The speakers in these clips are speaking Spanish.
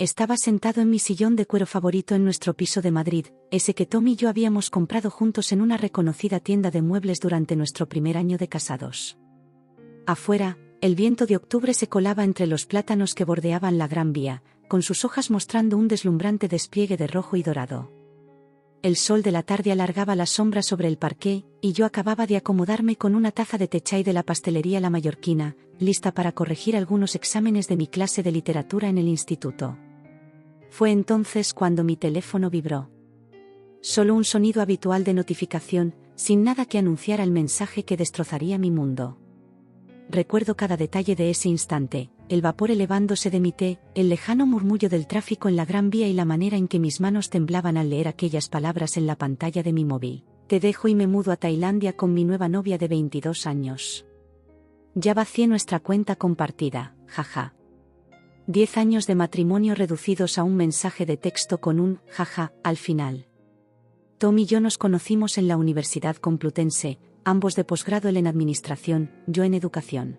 Estaba sentado en mi sillón de cuero favorito en nuestro piso de Madrid, ese que Tom y yo habíamos comprado juntos en una reconocida tienda de muebles durante nuestro primer año de casados. Afuera, el viento de octubre se colaba entre los plátanos que bordeaban la Gran Vía, con sus hojas mostrando un deslumbrante despliegue de rojo y dorado. El sol de la tarde alargaba la sombra sobre el parqué, y yo acababa de acomodarme con una taza de té chai de la pastelería La Mallorquina, lista para corregir algunos exámenes de mi clase de literatura en el instituto. Fue entonces cuando mi teléfono vibró. Solo un sonido habitual de notificación, sin nada que anunciara el mensaje que destrozaría mi mundo. Recuerdo cada detalle de ese instante, el vapor elevándose de mi té, el lejano murmullo del tráfico en la Gran Vía y la manera en que mis manos temblaban al leer aquellas palabras en la pantalla de mi móvil. Te dejo y me mudo a Tailandia con mi nueva novia de 22 años. Ya vacié nuestra cuenta compartida, jaja. 10 años de matrimonio reducidos a un mensaje de texto con un jaja al final. Tom y yo nos conocimos en la Universidad Complutense, ambos de posgrado él en administración, yo en educación.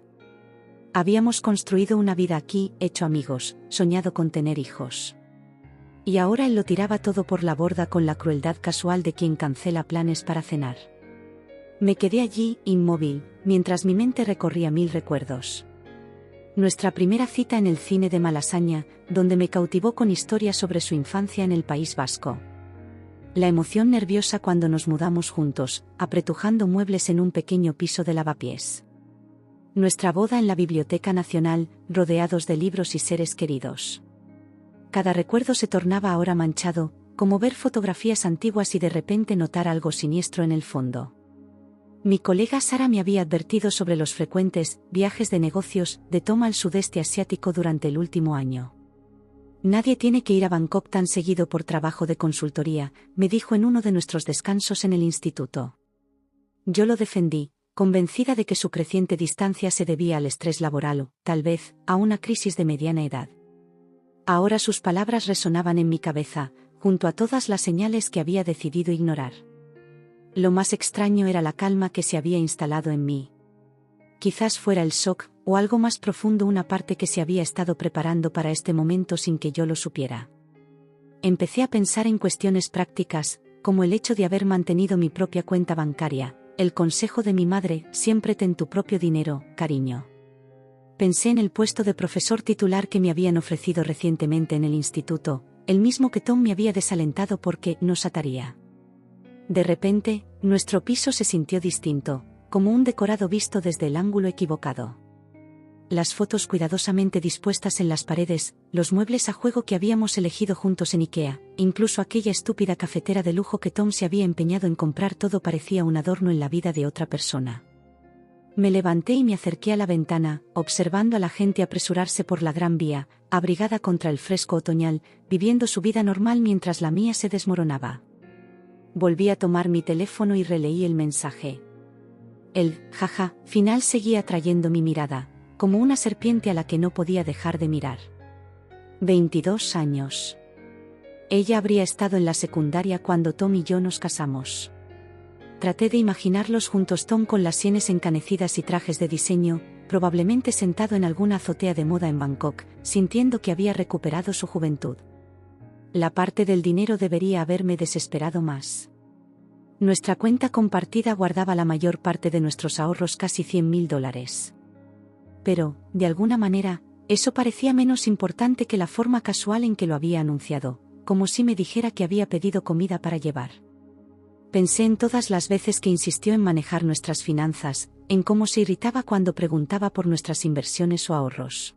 Habíamos construido una vida aquí, hecho amigos, soñado con tener hijos. Y ahora él lo tiraba todo por la borda con la crueldad casual de quien cancela planes para cenar. Me quedé allí, inmóvil, mientras mi mente recorría 1000 recuerdos. Nuestra primera cita en el cine de Malasaña, donde me cautivó con historias sobre su infancia en el País Vasco. La emoción nerviosa cuando nos mudamos juntos, apretujando muebles en un pequeño piso de lavapiés. Nuestra boda en la Biblioteca Nacional, rodeados de libros y seres queridos. Cada recuerdo se tornaba ahora manchado, como ver fotografías antiguas y de repente notar algo siniestro en el fondo. Mi colega Sara me había advertido sobre los frecuentes viajes de negocios de Tom al sudeste asiático durante el último año. Nadie tiene que ir a Bangkok tan seguido por trabajo de consultoría, me dijo en uno de nuestros descansos en el instituto. Yo lo defendí, convencida de que su creciente distancia se debía al estrés laboral o, tal vez, a una crisis de mediana edad. Ahora sus palabras resonaban en mi cabeza, junto a todas las señales que había decidido ignorar. Lo más extraño era la calma que se había instalado en mí. Quizás fuera el shock, o algo más profundo, una parte que se había estado preparando para este momento sin que yo lo supiera. Empecé a pensar en cuestiones prácticas, como el hecho de haber mantenido mi propia cuenta bancaria, el consejo de mi madre, siempre ten tu propio dinero, cariño. Pensé en el puesto de profesor titular que me habían ofrecido recientemente en el instituto, el mismo que Tom me había desalentado porque nos ataría. De repente, nuestro piso se sintió distinto, como un decorado visto desde el ángulo equivocado. Las fotos cuidadosamente dispuestas en las paredes, los muebles a juego que habíamos elegido juntos en IKEA, incluso aquella estúpida cafetera de lujo que Tom se había empeñado en comprar, todo parecía un adorno en la vida de otra persona. Me levanté y me acerqué a la ventana, observando a la gente apresurarse por la Gran Vía, abrigada contra el fresco otoñal, viviendo su vida normal mientras la mía se desmoronaba. Volví a tomar mi teléfono y releí el mensaje. El jaja final seguía atrayendo mi mirada, como una serpiente a la que no podía dejar de mirar. 22 años. Ella habría estado en la secundaria cuando Tom y yo nos casamos. Traté de imaginarlos juntos, Tom con las sienes encanecidas y trajes de diseño, probablemente sentado en alguna azotea de moda en Bangkok, sintiendo que había recuperado su juventud. La parte del dinero debería haberme desesperado más. Nuestra cuenta compartida guardaba la mayor parte de nuestros ahorros, casi $100.000. Pero, de alguna manera, eso parecía menos importante que la forma casual en que lo había anunciado, como si me dijera que había pedido comida para llevar. Pensé en todas las veces que insistió en manejar nuestras finanzas, en cómo se irritaba cuando preguntaba por nuestras inversiones o ahorros.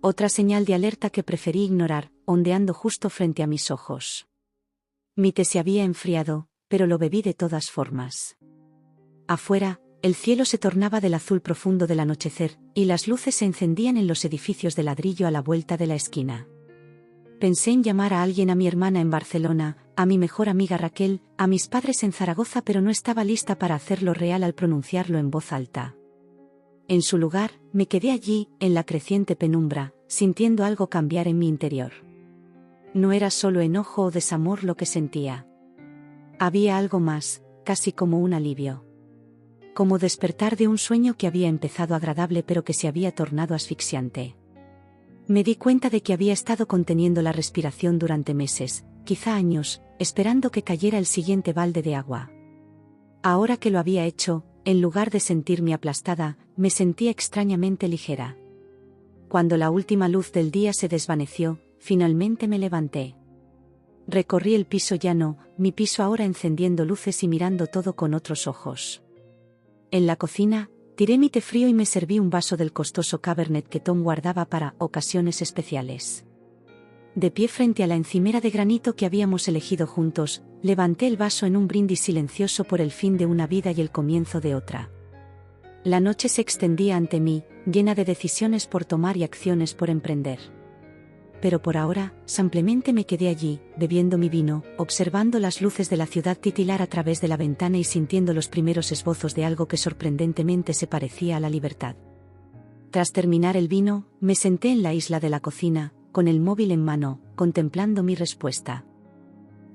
Otra señal de alerta que preferí ignorar, ondeando justo frente a mis ojos. Mi té se había enfriado, pero lo bebí de todas formas. Afuera, el cielo se tornaba del azul profundo del anochecer, y las luces se encendían en los edificios de ladrillo a la vuelta de la esquina. Pensé en llamar a alguien, a mi hermana en Barcelona, a mi mejor amiga Raquel, a mis padres en Zaragoza, pero no estaba lista para hacerlo real al pronunciarlo en voz alta. En su lugar, me quedé allí, en la creciente penumbra, sintiendo algo cambiar en mi interior. No era solo enojo o desamor lo que sentía. Había algo más, casi como un alivio. Como despertar de un sueño que había empezado agradable pero que se había tornado asfixiante. Me di cuenta de que había estado conteniendo la respiración durante meses, quizá años, esperando que cayera el siguiente balde de agua. Ahora que lo había hecho, en lugar de sentirme aplastada, me sentía extrañamente ligera. Cuando la última luz del día se desvaneció, finalmente me levanté. Recorrí el piso llano, mi piso ahora encendiendo luces y mirando todo con otros ojos. En la cocina, tiré mi té frío y me serví un vaso del costoso Cabernet que Tom guardaba para ocasiones especiales. De pie frente a la encimera de granito que habíamos elegido juntos, levanté el vaso en un brindis silencioso por el fin de una vida y el comienzo de otra. La noche se extendía ante mí, llena de decisiones por tomar y acciones por emprender. Pero por ahora, simplemente me quedé allí, bebiendo mi vino, observando las luces de la ciudad titilar a través de la ventana y sintiendo los primeros esbozos de algo que sorprendentemente se parecía a la libertad. Tras terminar el vino, me senté en la isla de la cocina, con el móvil en mano, contemplando mi respuesta.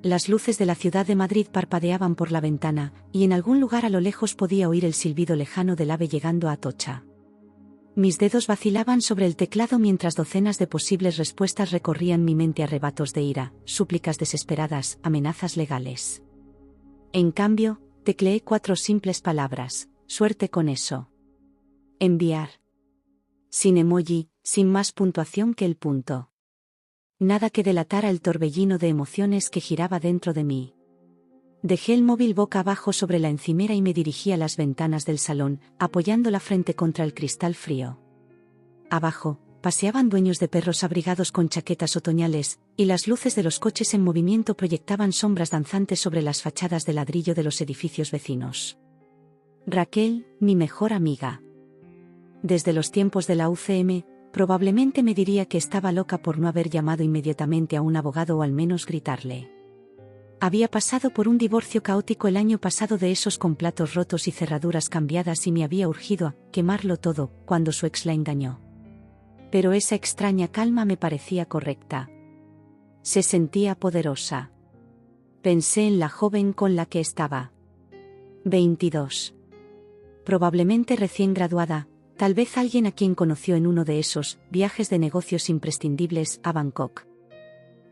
Las luces de la ciudad de Madrid parpadeaban por la ventana, y en algún lugar a lo lejos podía oír el silbido lejano del ave llegando a Atocha. Mis dedos vacilaban sobre el teclado mientras docenas de posibles respuestas recorrían mi mente, arrebatos de ira, súplicas desesperadas, amenazas legales. En cambio, tecleé 4 simples palabras: suerte con eso. Enviar. Sin emoji, sin más puntuación que el punto. Nada que delatara el torbellino de emociones que giraba dentro de mí. Dejé el móvil boca abajo sobre la encimera y me dirigí a las ventanas del salón, apoyando la frente contra el cristal frío. Abajo, paseaban dueños de perros abrigados con chaquetas otoñales, y las luces de los coches en movimiento proyectaban sombras danzantes sobre las fachadas de ladrillo de los edificios vecinos. Raquel, mi mejor amiga. Desde los tiempos de la UCM, probablemente me diría que estaba loca por no haber llamado inmediatamente a un abogado o al menos gritarle. Había pasado por un divorcio caótico el año pasado, de esos con platos rotos y cerraduras cambiadas, y me había urgido a quemarlo todo cuando su ex la engañó. Pero esa extraña calma me parecía correcta. Se sentía poderosa. Pensé en la joven con la que estaba. 22. Probablemente recién graduada, tal vez alguien a quien conoció en uno de esos viajes de negocios imprescindibles a Bangkok.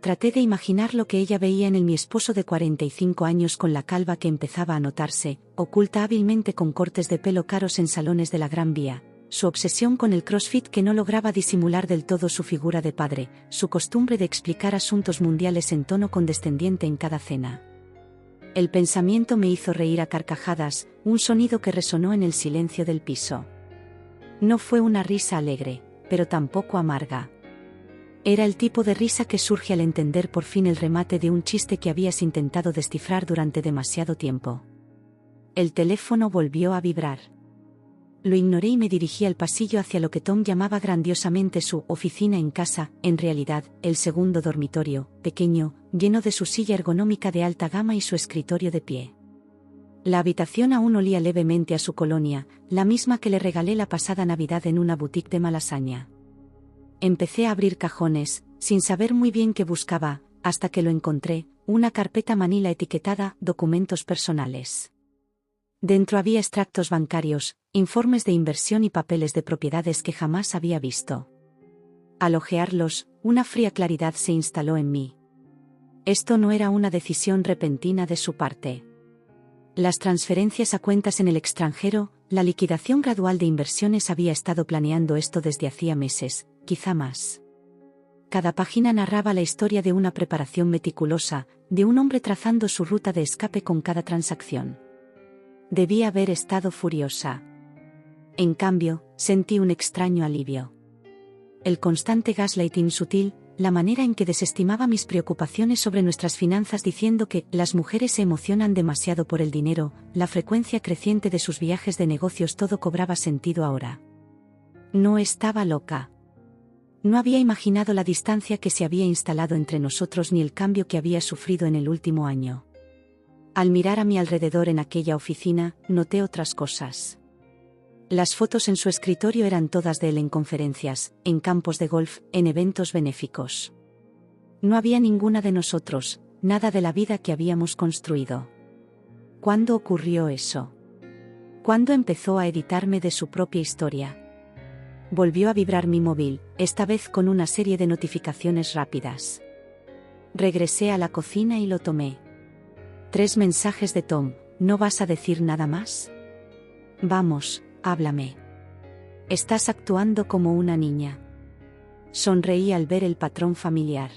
Traté de imaginar lo que ella veía en mi esposo de 45 años, con la calva que empezaba a notarse, oculta hábilmente con cortes de pelo caros en salones de la Gran Vía, su obsesión con el CrossFit que no lograba disimular del todo su figura de padre, su costumbre de explicar asuntos mundiales en tono condescendiente en cada cena. El pensamiento me hizo reír a carcajadas, un sonido que resonó en el silencio del piso. No fue una risa alegre, pero tampoco amarga. Era el tipo de risa que surge al entender por fin el remate de un chiste que habías intentado descifrar durante demasiado tiempo. El teléfono volvió a vibrar. Lo ignoré y me dirigí al pasillo hacia lo que Tom llamaba grandiosamente su oficina en casa, en realidad, el segundo dormitorio, pequeño, lleno de su silla ergonómica de alta gama y su escritorio de pie. La habitación aún olía levemente a su colonia, la misma que le regalé la pasada Navidad en una boutique de Malasaña. Empecé a abrir cajones, sin saber muy bien qué buscaba, hasta que lo encontré, una carpeta manila etiquetada «Documentos personales». Dentro había extractos bancarios, informes de inversión y papeles de propiedades que jamás había visto. Al hojearlos, una fría claridad se instaló en mí. Esto no era una decisión repentina de su parte. Las transferencias a cuentas en el extranjero, la liquidación gradual de inversiones, había estado planeando esto desde hacía meses, quizá más. Cada página narraba la historia de una preparación meticulosa, de un hombre trazando su ruta de escape con cada transacción. Debía haber estado furiosa. En cambio, sentí un extraño alivio. El constante gaslighting sutil, la manera en que desestimaba mis preocupaciones sobre nuestras finanzas diciendo que las mujeres se emocionan demasiado por el dinero, la frecuencia creciente de sus viajes de negocios, todo cobraba sentido ahora. No estaba loca. No había imaginado la distancia que se había instalado entre nosotros ni el cambio que había sufrido en el último año. Al mirar a mi alrededor en aquella oficina, noté otras cosas. Las fotos en su escritorio eran todas de él en conferencias, en campos de golf, en eventos benéficos. No había ninguna de nosotros, nada de la vida que habíamos construido. ¿Cuándo ocurrió eso? ¿Cuándo empezó a editarme de su propia historia? Volvió a vibrar mi móvil, esta vez con una serie de notificaciones rápidas. Regresé a la cocina y lo tomé. 3 mensajes de Tom: ¿no vas a decir nada más? Vamos, háblame. Estás actuando como una niña. Sonreí al ver el patrón familiar.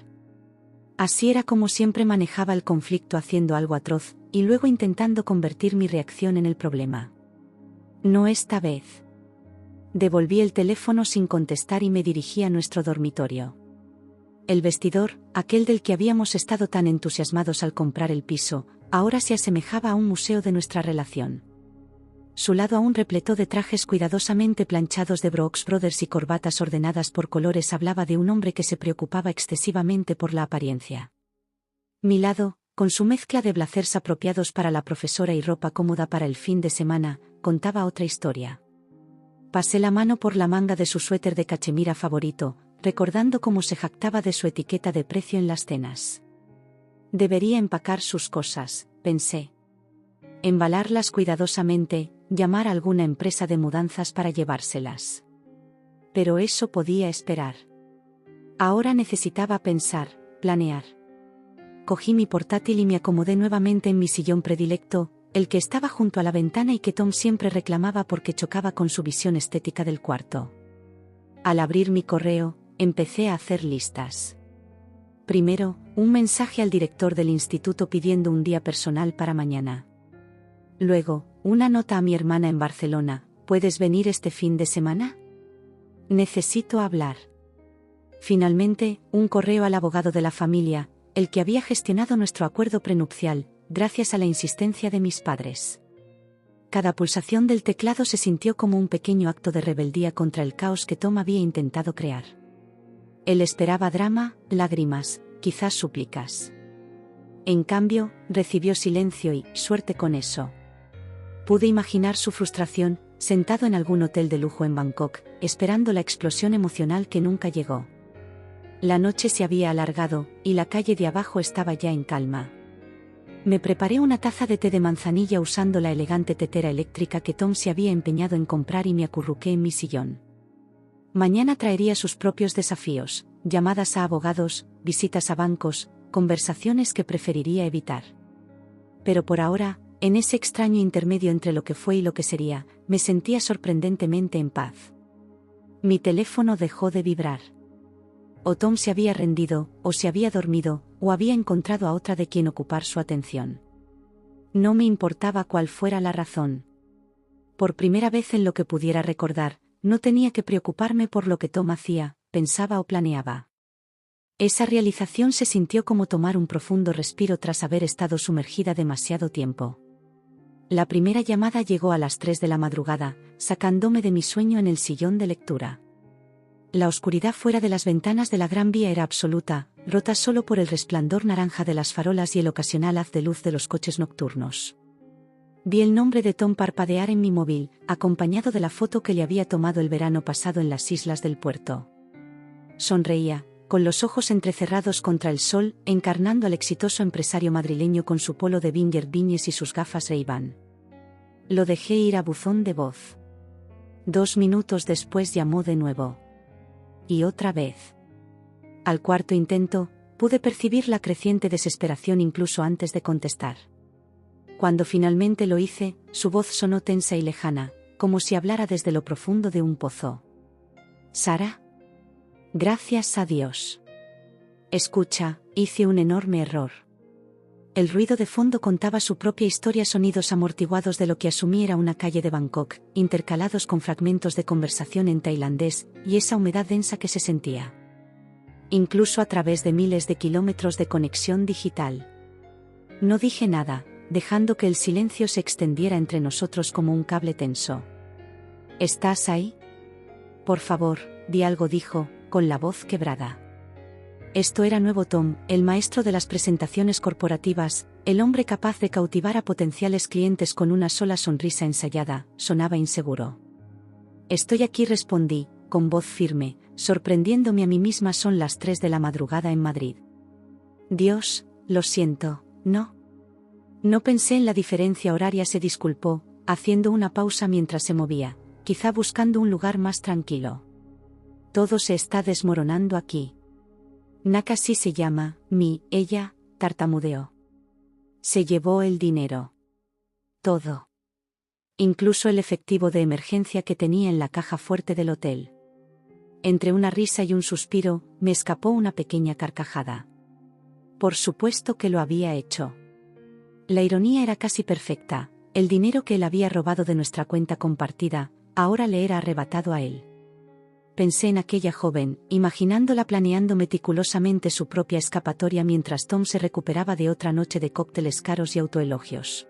Así era como siempre manejaba el conflicto, haciendo algo atroz, y luego intentando convertir mi reacción en el problema. No esta vez. Devolví el teléfono sin contestar y me dirigí a nuestro dormitorio. El vestidor, aquel del que habíamos estado tan entusiasmados al comprar el piso, ahora se asemejaba a un museo de nuestra relación. Su lado aún repleto de trajes cuidadosamente planchados de Brooks Brothers y corbatas ordenadas por colores hablaba de un hombre que se preocupaba excesivamente por la apariencia. Mi lado, con su mezcla de blazers apropiados para la profesora y ropa cómoda para el fin de semana, contaba otra historia. Pasé la mano por la manga de su suéter de cachemira favorito, recordando cómo se jactaba de su etiqueta de precio en las cenas. Debería empacar sus cosas, pensé. Embalarlas cuidadosamente, llamar a alguna empresa de mudanzas para llevárselas. Pero eso podía esperar. Ahora necesitaba pensar, planear. Cogí mi portátil y me acomodé nuevamente en mi sillón predilecto, el que estaba junto a la ventana y que Tom siempre reclamaba porque chocaba con su visión estética del cuarto. Al abrir mi correo, empecé a hacer listas. Primero, un mensaje al director del instituto pidiendo un día personal para mañana. Luego, una nota a mi hermana en Barcelona: ¿puedes venir este fin de semana? Necesito hablar. Finalmente, un correo al abogado de la familia, el que había gestionado nuestro acuerdo prenupcial, gracias a la insistencia de mis padres. Cada pulsación del teclado se sintió como un pequeño acto de rebeldía contra el caos que Tom había intentado crear. Él esperaba drama, lágrimas, quizás súplicas. En cambio, recibió silencio y suerte con eso. Pude imaginar su frustración, sentado en algún hotel de lujo en Bangkok, esperando la explosión emocional que nunca llegó. La noche se había alargado, y la calle de abajo estaba ya en calma. Me preparé una taza de té de manzanilla usando la elegante tetera eléctrica que Tom se había empeñado en comprar y me acurruqué en mi sillón. Mañana traería sus propios desafíos, llamadas a abogados, visitas a bancos, conversaciones que preferiría evitar. Pero por ahora, en ese extraño intermedio entre lo que fue y lo que sería, me sentía sorprendentemente en paz. Mi teléfono dejó de vibrar. O Tom se había rendido, o se había dormido, o había encontrado a otra de quien ocupar su atención. No me importaba cuál fuera la razón. Por primera vez en lo que pudiera recordar, no tenía que preocuparme por lo que Tom hacía, pensaba o planeaba. Esa realización se sintió como tomar un profundo respiro tras haber estado sumergida demasiado tiempo. La primera llamada llegó a las 3 de la madrugada, sacándome de mi sueño en el sillón de lectura. La oscuridad fuera de las ventanas de la Gran Vía era absoluta, rota solo por el resplandor naranja de las farolas y el ocasional haz de luz de los coches nocturnos. Vi el nombre de Tom parpadear en mi móvil, acompañado de la foto que le había tomado el verano pasado en las islas del puerto. Sonreía, con los ojos entrecerrados contra el sol, encarnando al exitoso empresario madrileño con su polo de Binger Viñes y sus gafas Ray-Ban. Lo dejé ir a buzón de voz. 2 minutos después llamó de nuevo. Y otra vez. Al cuarto intento, pude percibir la creciente desesperación incluso antes de contestar. Cuando finalmente lo hice, su voz sonó tensa y lejana, como si hablara desde lo profundo de un pozo. ¿Sara? Gracias a Dios. Escucha, hice un enorme error. El ruido de fondo contaba su propia historia, sonidos amortiguados de lo que asumí era una calle de Bangkok, intercalados con fragmentos de conversación en tailandés, y esa humedad densa que se sentía. Incluso a través de miles de kilómetros de conexión digital. No dije nada, dejando que el silencio se extendiera entre nosotros como un cable tenso. ¿Estás ahí? Por favor, di algo, dijo, con la voz quebrada. Esto era nuevo Tom, el maestro de las presentaciones corporativas, el hombre capaz de cautivar a potenciales clientes con una sola sonrisa ensayada, sonaba inseguro. Estoy aquí, respondí, con voz firme, sorprendiéndome a mí misma. Son las 3 de la madrugada en Madrid. Dios, lo siento, no. No pensé en la diferencia horaria, se disculpó, haciendo una pausa mientras se movía, quizá buscando un lugar más tranquilo. Todo se está desmoronando aquí. Naka sí se llama, ella, tartamudeó. Se llevó el dinero. Todo. Incluso el efectivo de emergencia que tenía en la caja fuerte del hotel. Entre una risa y un suspiro, me escapó una pequeña carcajada. Por supuesto que lo había hecho. La ironía era casi perfecta. El dinero que él había robado de nuestra cuenta compartida, ahora le era arrebatado a él. Pensé en aquella joven, imaginándola planeando meticulosamente su propia escapatoria mientras Tom se recuperaba de otra noche de cócteles caros y autoelogios.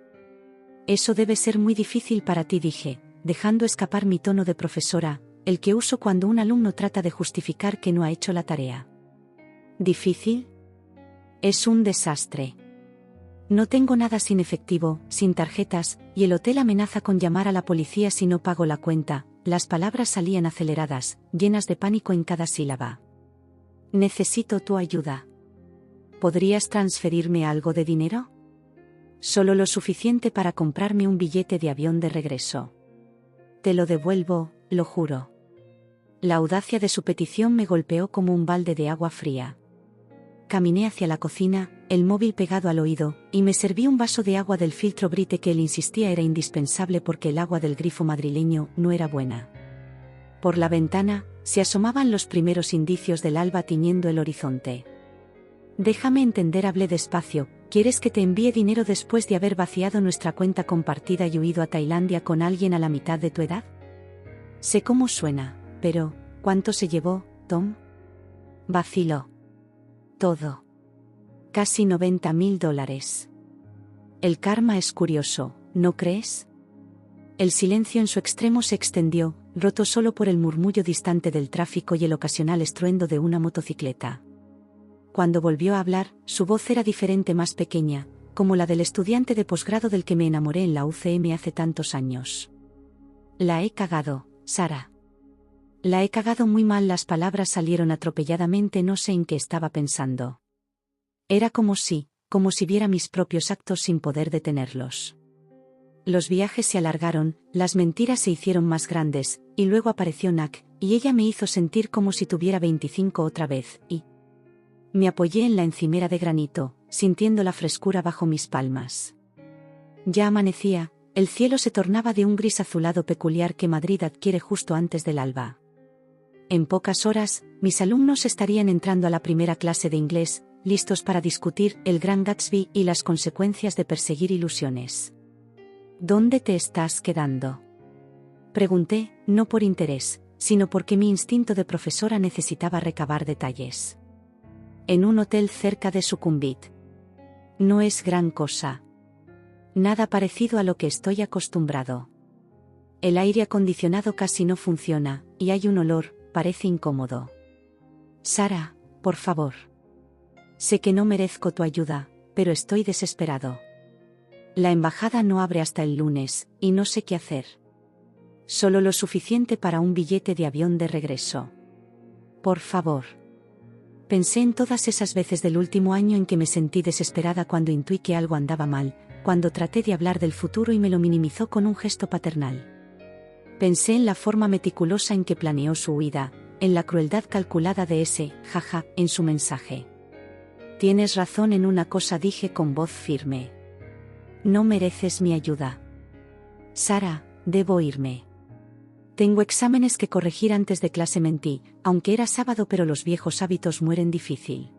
Eso debe ser muy difícil para ti, dije, dejando escapar mi tono de profesora, el que uso cuando un alumno trata de justificar que no ha hecho la tarea. ¿Difícil? Es un desastre. No tengo nada sin efectivo, sin tarjetas, y el hotel amenaza con llamar a la policía si no pago la cuenta. Las palabras salían aceleradas, llenas de pánico en cada sílaba. Necesito tu ayuda. ¿Podrías transferirme algo de dinero? Solo lo suficiente para comprarme un billete de avión de regreso. Te lo devuelvo, lo juro. La audacia de su petición me golpeó como un balde de agua fría. Caminé hacia la cocina, el móvil pegado al oído, y me serví un vaso de agua del filtro Brite que él insistía era indispensable porque el agua del grifo madrileño no era buena. Por la ventana, se asomaban los primeros indicios del alba tiñendo el horizonte. Déjame entender, hablé despacio, ¿quieres que te envíe dinero después de haber vaciado nuestra cuenta compartida y huido a Tailandia con alguien a la mitad de tu edad? Sé cómo suena, pero, ¿cuánto se llevó, Tom? Vaciló. Todo. Casi $90.000. El karma es curioso, ¿no crees? El silencio en su extremo se extendió, roto solo por el murmullo distante del tráfico y el ocasional estruendo de una motocicleta. Cuando volvió a hablar, su voz era diferente, más pequeña, como la del estudiante de posgrado del que me enamoré en la UCM hace tantos años. La he cagado, Sara. La he cagado muy mal. Las palabras salieron atropelladamente, no sé en qué estaba pensando. Era como si viera mis propios actos sin poder detenerlos. Los viajes se alargaron, las mentiras se hicieron más grandes, y luego apareció Nak, y ella me hizo sentir como si tuviera 25 otra vez, y... Me apoyé en la encimera de granito, sintiendo la frescura bajo mis palmas. Ya amanecía, el cielo se tornaba de un gris azulado peculiar que Madrid adquiere justo antes del alba. En pocas horas, mis alumnos estarían entrando a la primera clase de inglés, listos para discutir El Gran Gatsby y las consecuencias de perseguir ilusiones. ¿Dónde te estás quedando? Pregunté, no por interés, sino porque mi instinto de profesora necesitaba recabar detalles. En un hotel cerca de Sucumbit. No es gran cosa. Nada parecido a lo que estoy acostumbrado. El aire acondicionado casi no funciona, y hay un olor, parece incómodo. Sara, por favor. Sé que no merezco tu ayuda, pero estoy desesperado. La embajada no abre hasta el lunes, y no sé qué hacer. Solo lo suficiente para un billete de avión de regreso. Por favor. Pensé en todas esas veces del último año en que me sentí desesperada cuando intuí que algo andaba mal, cuando traté de hablar del futuro y me lo minimizó con un gesto paternal. Pensé en la forma meticulosa en que planeó su huida, en la crueldad calculada de ese, jaja, en su mensaje. Tienes razón en una cosa, dije con voz firme. No mereces mi ayuda. Sara, debo irme. Tengo exámenes que corregir antes de clase, mentí, aunque era sábado, pero los viejos hábitos mueren difícil.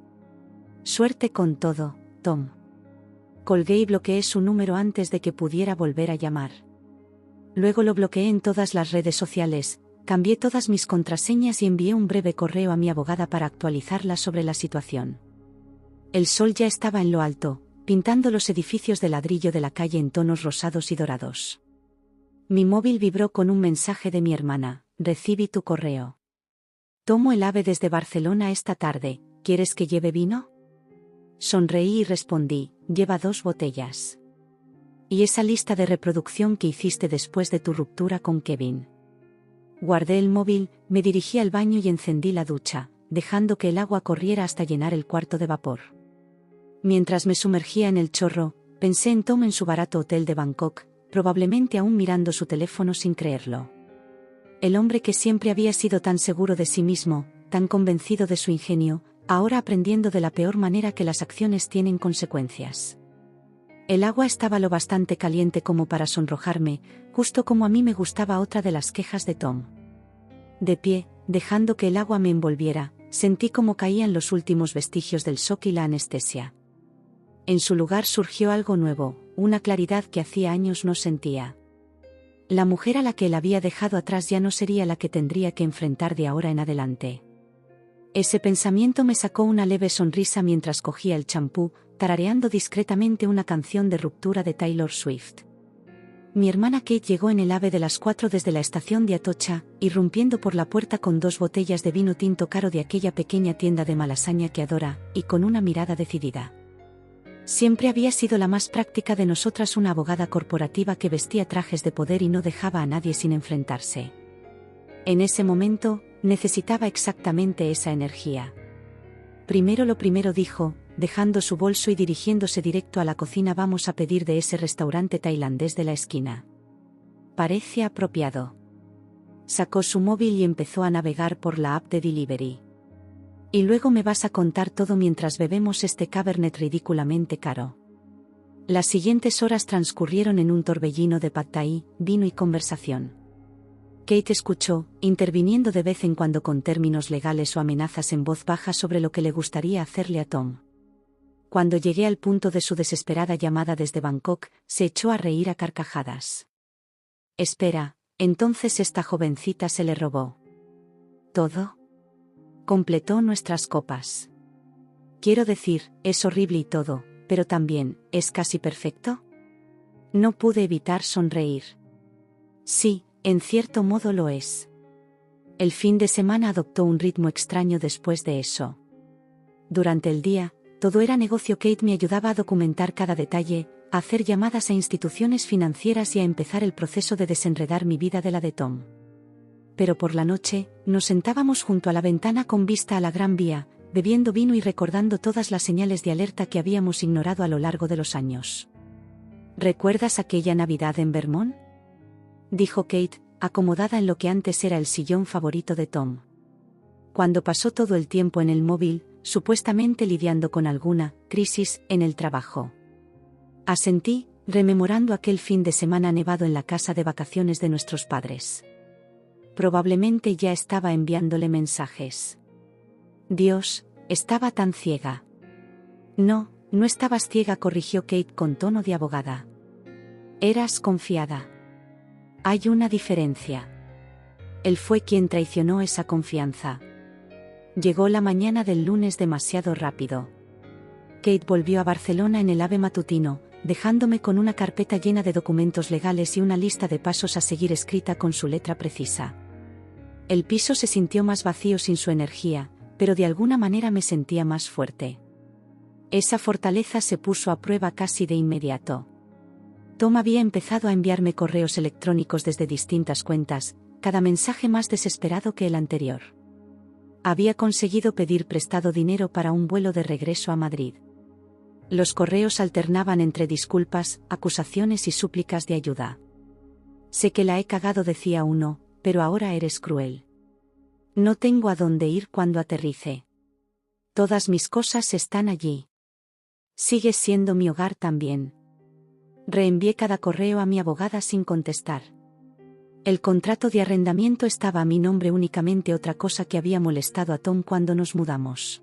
Suerte con todo, Tom. Colgué y bloqueé su número antes de que pudiera volver a llamar. Luego lo bloqueé en todas las redes sociales, cambié todas mis contraseñas y envié un breve correo a mi abogada para actualizarla sobre la situación. El sol ya estaba en lo alto, pintando los edificios de ladrillo de la calle en tonos rosados y dorados. Mi móvil vibró con un mensaje de mi hermana. Recibí tu correo. Tomo el AVE desde Barcelona esta tarde, ¿quieres que lleve vino? Sonreí y respondí, lleva 2 botellas. ¿Y esa lista de reproducción que hiciste después de tu ruptura con Kevin? Guardé el móvil, me dirigí al baño y encendí la ducha, dejando que el agua corriera hasta llenar el cuarto de vapor. Mientras me sumergía en el chorro, pensé en Tom en su barato hotel de Bangkok, probablemente aún mirando su teléfono sin creerlo. El hombre que siempre había sido tan seguro de sí mismo, tan convencido de su ingenio, ahora aprendiendo de la peor manera que las acciones tienen consecuencias. El agua estaba lo bastante caliente como para sonrojarme, justo como a mí me gustaba otra de las quejas de Tom. De pie, dejando que el agua me envolviera, sentí como caían los últimos vestigios del shock y la anestesia. En su lugar surgió algo nuevo, una claridad que hacía años no sentía. La mujer a la que él había dejado atrás ya no sería la que tendría que enfrentar de ahora en adelante. Ese pensamiento me sacó una leve sonrisa mientras cogía el champú, tarareando discretamente una canción de ruptura de Taylor Swift. Mi hermana Kate llegó en el AVE de las 4 desde la estación de Atocha, irrumpiendo por la puerta con 2 botellas de vino tinto caro de aquella pequeña tienda de malasaña que adora, y con una mirada decidida. Siempre había sido la más práctica de nosotras, una abogada corporativa que vestía trajes de poder y no dejaba a nadie sin enfrentarse. En ese momento, necesitaba exactamente esa energía. Primero lo primero, dijo, dejando su bolso y dirigiéndose directo a la cocina. Vamos a pedir de ese restaurante tailandés de la esquina. Parece apropiado. Sacó su móvil y empezó a navegar por la app de delivery. Y luego me vas a contar todo mientras bebemos este cabernet ridículamente caro. Las siguientes horas transcurrieron en un torbellino de pad thai, vino y conversación. Kate escuchó, interviniendo de vez en cuando con términos legales o amenazas en voz baja sobre lo que le gustaría hacerle a Tom. Cuando llegué al punto de su desesperada llamada desde Bangkok, se echó a reír a carcajadas. Espera, entonces esta jovencita se le robó todo. Completó nuestras copas. Quiero decir, es horrible y todo, pero también, ¿es casi perfecto? No pude evitar sonreír. Sí, en cierto modo lo es. El fin de semana adoptó un ritmo extraño después de eso. Durante el día, todo era negocio. Kate me ayudaba a documentar cada detalle, a hacer llamadas a instituciones financieras y a empezar el proceso de desenredar mi vida de la de Tom. Pero por la noche, nos sentábamos junto a la ventana con vista a la Gran Vía, bebiendo vino y recordando todas las señales de alerta que habíamos ignorado a lo largo de los años. ¿Recuerdas aquella Navidad en Vermont?, dijo Kate, acomodada en lo que antes era el sillón favorito de Tom. Cuando pasó todo el tiempo en el móvil, supuestamente lidiando con alguna crisis en el trabajo. Asentí, rememorando aquel fin de semana nevado en la casa de vacaciones de nuestros padres. Probablemente ya estaba enviándole mensajes. Dios, estaba tan ciega. No, no estabas ciega, corrigió Kate con tono de abogada. Eras confiada. Hay una diferencia. Él fue quien traicionó esa confianza. Llegó la mañana del lunes demasiado rápido. Kate volvió a Barcelona en el AVE matutino, dejándome con una carpeta llena de documentos legales y una lista de pasos a seguir escrita con su letra precisa. El piso se sintió más vacío sin su energía, pero de alguna manera me sentía más fuerte. Esa fortaleza se puso a prueba casi de inmediato. Tom había empezado a enviarme correos electrónicos desde distintas cuentas, cada mensaje más desesperado que el anterior. Había conseguido pedir prestado dinero para un vuelo de regreso a Madrid. Los correos alternaban entre disculpas, acusaciones y súplicas de ayuda. Sé que la he cagado, decía uno, pero ahora eres cruel. No tengo a dónde ir cuando aterrice. Todas mis cosas están allí. Sigues siendo mi hogar también. Reenvié cada correo a mi abogada sin contestar. El contrato de arrendamiento estaba a mi nombre únicamente, otra cosa que había molestado a Tom cuando nos mudamos.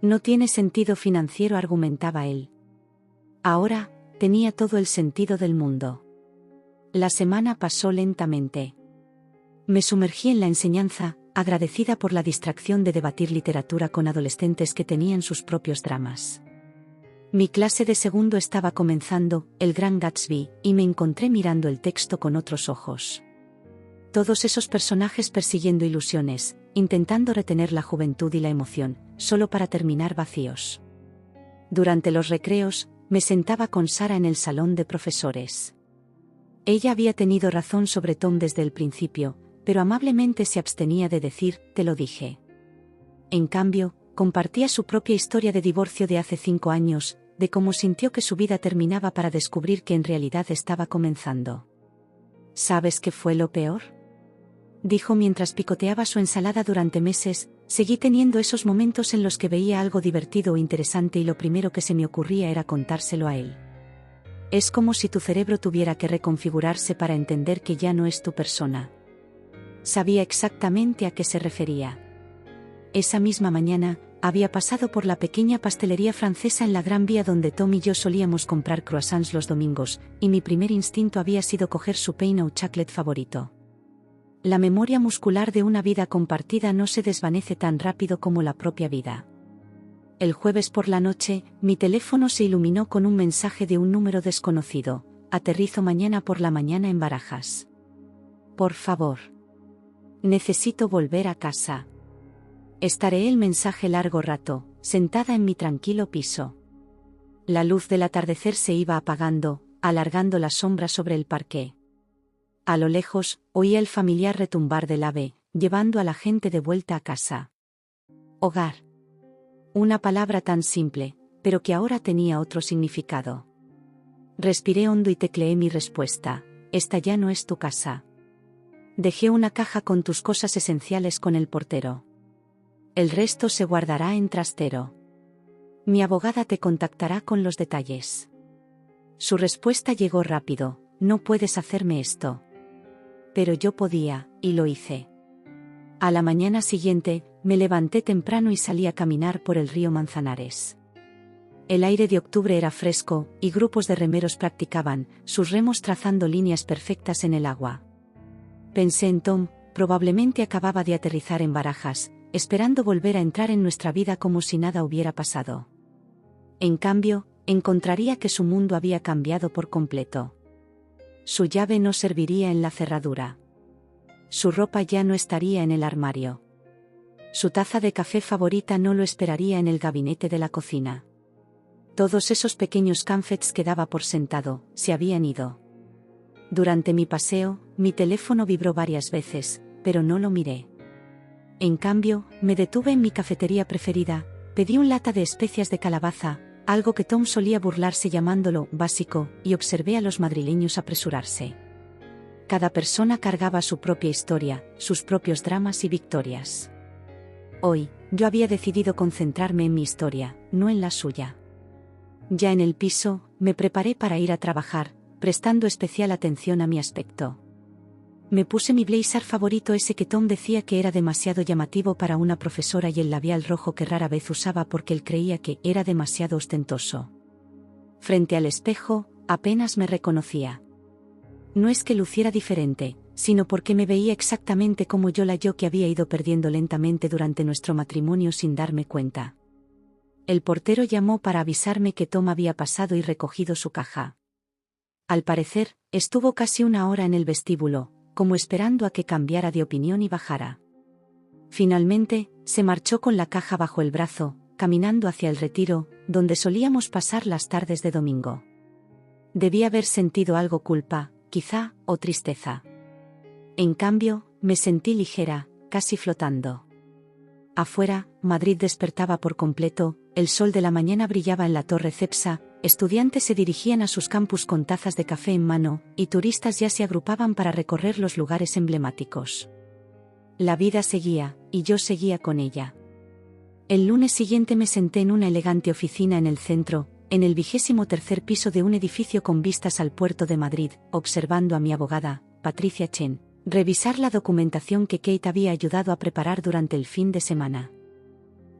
No tiene sentido financiero, argumentaba él. Ahora, tenía todo el sentido del mundo. La semana pasó lentamente. Me sumergí en la enseñanza, agradecida por la distracción de debatir literatura con adolescentes que tenían sus propios dramas. Mi clase de segundo estaba comenzando, El Gran Gatsby, y me encontré mirando el texto con otros ojos. Todos esos personajes persiguiendo ilusiones, intentando retener la juventud y la emoción, solo para terminar vacíos. Durante los recreos, me sentaba con Sara en el salón de profesores. Ella había tenido razón sobre Tom desde el principio, pero amablemente se abstenía de decir, te lo dije. En cambio, compartía su propia historia de divorcio de hace 5 años, de cómo sintió que su vida terminaba para descubrir que en realidad estaba comenzando. ¿Sabes qué fue lo peor? dijo mientras picoteaba su ensalada durante meses. Seguí teniendo esos momentos en los que veía algo divertido o interesante y lo primero que se me ocurría era contárselo a él. Es como si tu cerebro tuviera que reconfigurarse para entender que ya no es tu persona. Sabía exactamente a qué se refería. Esa misma mañana, había pasado por la pequeña pastelería francesa en la Gran Vía donde Tom y yo solíamos comprar croissants los domingos, y mi primer instinto había sido coger su pain au chocolate favorito. La memoria muscular de una vida compartida no se desvanece tan rápido como la propia vida. El jueves por la noche, mi teléfono se iluminó con un mensaje de un número desconocido. Aterrizo mañana por la mañana en Barajas. Por favor. Necesito volver a casa. Estaré el mensaje largo rato, sentada en mi tranquilo piso. La luz del atardecer se iba apagando, alargando la sombra sobre el parqué. A lo lejos, oía el familiar retumbar del ave, llevando a la gente de vuelta a casa. Hogar. Una palabra tan simple, pero que ahora tenía otro significado. Respiré hondo y tecleé mi respuesta. Esta ya no es tu casa. Dejé una caja con tus cosas esenciales con el portero. El resto se guardará en trastero. Mi abogada te contactará con los detalles. Su respuesta llegó rápido. No puedes hacerme esto. Pero yo podía, y lo hice. A la mañana siguiente, me levanté temprano y salí a caminar por el río Manzanares. El aire de octubre era fresco, y grupos de remeros practicaban sus remos trazando líneas perfectas en el agua. Pensé en Tom, probablemente acababa de aterrizar en Barajas, esperando volver a entrar en nuestra vida como si nada hubiera pasado. En cambio, encontraría que su mundo había cambiado por completo. Su llave no serviría en la cerradura. Su ropa ya no estaría en el armario. Su taza de café favorita no lo esperaría en el gabinete de la cocina. Todos esos pequeños comforts que daba por sentado, se habían ido. Durante mi paseo, mi teléfono vibró varias veces, pero no lo miré. En cambio, me detuve en mi cafetería preferida, pedí un lata de especias de calabaza, algo que Tom solía burlarse llamándolo básico, y observé a los madrileños apresurarse. Cada persona cargaba su propia historia, sus propios dramas y victorias. Hoy, yo había decidido concentrarme en mi historia, no en la suya. Ya en el piso, me preparé para ir a trabajar, prestando especial atención a mi aspecto. Me puse mi blazer favorito, ese que Tom decía que era demasiado llamativo para una profesora, y el labial rojo que rara vez usaba porque él creía que era demasiado ostentoso. Frente al espejo, apenas me reconocía. No es que luciera diferente, sino porque me veía exactamente como yo que había ido perdiendo lentamente durante nuestro matrimonio sin darme cuenta. El portero llamó para avisarme que Tom había pasado y recogido su caja. Al parecer, estuvo casi una hora en el vestíbulo, como esperando a que cambiara de opinión y bajara. Finalmente, se marchó con la caja bajo el brazo, caminando hacia el Retiro, donde solíamos pasar las tardes de domingo. Debía haber sentido algo culpa, quizá, o tristeza. En cambio, me sentí ligera, casi flotando. Afuera, Madrid despertaba por completo, el sol de la mañana brillaba en la Torre Cepsa, estudiantes se dirigían a sus campus con tazas de café en mano, y turistas ya se agrupaban para recorrer los lugares emblemáticos. La vida seguía, y yo seguía con ella. El lunes siguiente me senté en una elegante oficina en el centro, en el 23º piso de un edificio con vistas al puerto de Madrid, observando a mi abogada, Patricia Chen, revisar la documentación que Kate había ayudado a preparar durante el fin de semana.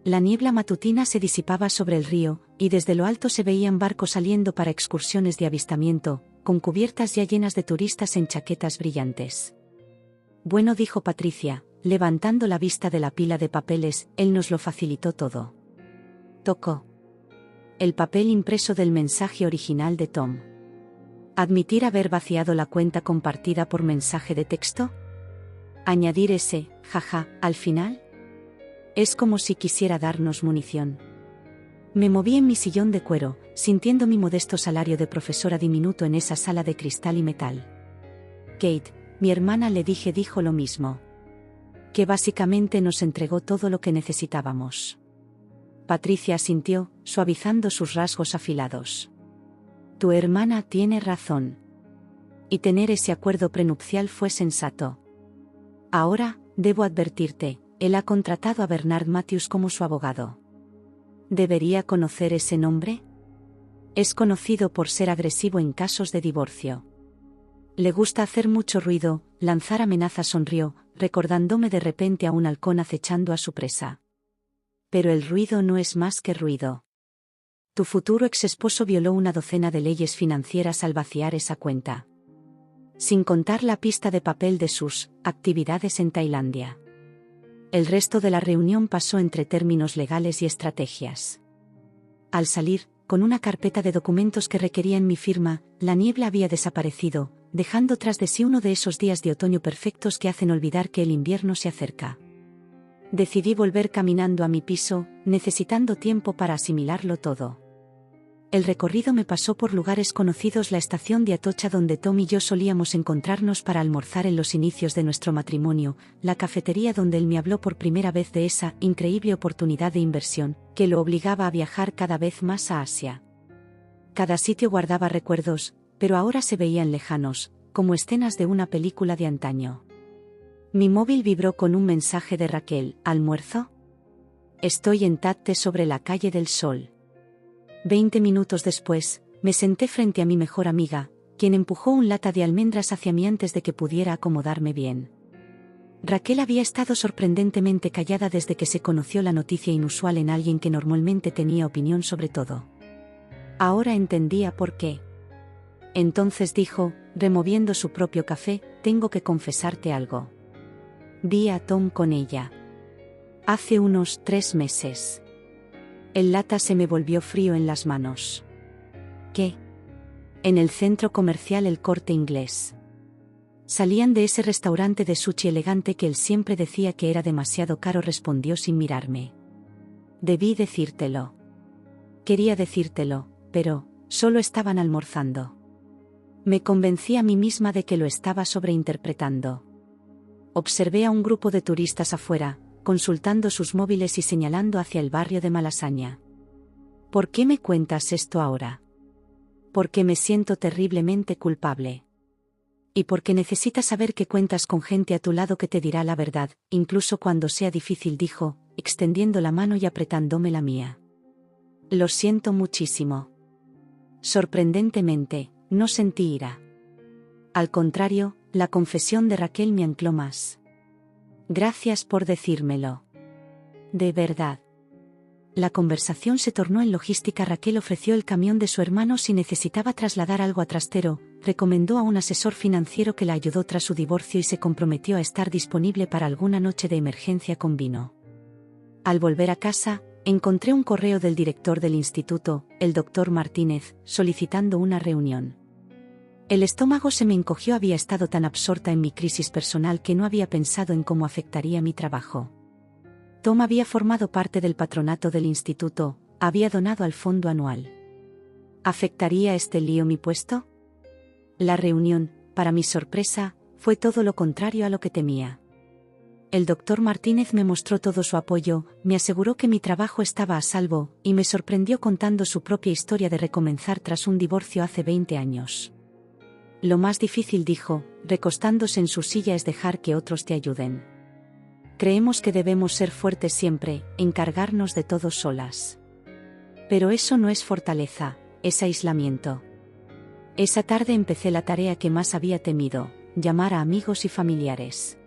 La niebla matutina se disipaba sobre el río, y desde lo alto se veían barcos saliendo para excursiones de avistamiento, con cubiertas ya llenas de turistas en chaquetas brillantes. Bueno, dijo Patricia, levantando la vista de la pila de papeles, él nos lo facilitó todo. Tocó el papel impreso del mensaje original de Tom. ¿Admitir haber vaciado la cuenta compartida por mensaje de texto? ¿Añadir ese, jaja, al final? Es como si quisiera darnos munición. Me moví en mi sillón de cuero, sintiendo mi modesto salario de profesora diminuto en esa sala de cristal y metal. Kate, mi hermana, le dije, dijo lo mismo. Que básicamente nos entregó todo lo que necesitábamos. Patricia asintió, suavizando sus rasgos afilados. Tu hermana tiene razón. Y tener ese acuerdo prenupcial fue sensato. Ahora, debo advertirte, él ha contratado a Bernard Matthews como su abogado. ¿Debería conocer ese nombre? Es conocido por ser agresivo en casos de divorcio. Le gusta hacer mucho ruido, lanzar amenazas. Sonrió, recordándome de repente a un halcón acechando a su presa. Pero el ruido no es más que ruido. Tu futuro exesposo violó una docena de leyes financieras al vaciar esa cuenta. Sin contar la pista de papel de sus actividades en Tailandia. El resto de la reunión pasó entre términos legales y estrategias. Al salir, con una carpeta de documentos que requerían mi firma, la niebla había desaparecido, dejando tras de sí uno de esos días de otoño perfectos que hacen olvidar que el invierno se acerca. Decidí volver caminando a mi piso, necesitando tiempo para asimilarlo todo. El recorrido me pasó por lugares conocidos: la estación de Atocha donde Tom y yo solíamos encontrarnos para almorzar en los inicios de nuestro matrimonio, la cafetería donde él me habló por primera vez de esa increíble oportunidad de inversión, que lo obligaba a viajar cada vez más a Asia. Cada sitio guardaba recuerdos, pero ahora se veían lejanos, como escenas de una película de antaño. Mi móvil vibró con un mensaje de Raquel: ¿almuerzo? Estoy en Tate sobre la calle del Sol. 20 minutos después, me senté frente a mi mejor amiga, quien empujó un lata de almendras hacia mí antes de que pudiera acomodarme bien. Raquel había estado sorprendentemente callada desde que se conoció la noticia inusual en alguien que normalmente tenía opinión sobre todo. Ahora entendía por qué. Entonces dijo, removiendo su propio café: tengo que confesarte algo. Vi a Tom con ella. Hace unos 3 meses. El lata se me volvió frío en las manos. ¿Qué? En el centro comercial El Corte Inglés. Salían de ese restaurante de sushi elegante que él siempre decía que era demasiado caro, respondió sin mirarme. Debí decírtelo. Quería decírtelo, pero solo estaban almorzando. Me convencí a mí misma de que lo estaba sobreinterpretando. Observé a un grupo de turistas afuera, consultando sus móviles y señalando hacia el barrio de Malasaña. ¿Por qué me cuentas esto ahora? Porque me siento terriblemente culpable. Y porque necesitas saber que cuentas con gente a tu lado que te dirá la verdad, incluso cuando sea difícil, dijo, extendiendo la mano y apretándome la mía. Lo siento muchísimo. Sorprendentemente, no sentí ira. Al contrario, la confesión de Raquel me ancló más. Gracias por decírmelo. De verdad. La conversación se tornó en logística. Raquel ofreció el camión de su hermano si necesitaba trasladar algo a Trastero, recomendó a un asesor financiero que la ayudó tras su divorcio y se comprometió a estar disponible para alguna noche de emergencia con vino. Al volver a casa, encontré un correo del director del instituto, el Dr. Martínez, solicitando una reunión. El estómago se me encogió. Había estado tan absorta en mi crisis personal que no había pensado en cómo afectaría mi trabajo. Tom había formado parte del patronato del instituto, había donado al fondo anual. ¿Afectaría este lío mi puesto? La reunión, para mi sorpresa, fue todo lo contrario a lo que temía. El Dr. Martínez me mostró todo su apoyo, me aseguró que mi trabajo estaba a salvo, y me sorprendió contando su propia historia de recomenzar tras un divorcio hace 20 años. Lo más difícil, dijo, recostándose en su silla, es dejar que otros te ayuden. Creemos que debemos ser fuertes siempre, encargarnos de todo solas. Pero eso no es fortaleza, es aislamiento. Esa tarde empecé la tarea que más había temido, llamar a amigos y familiares.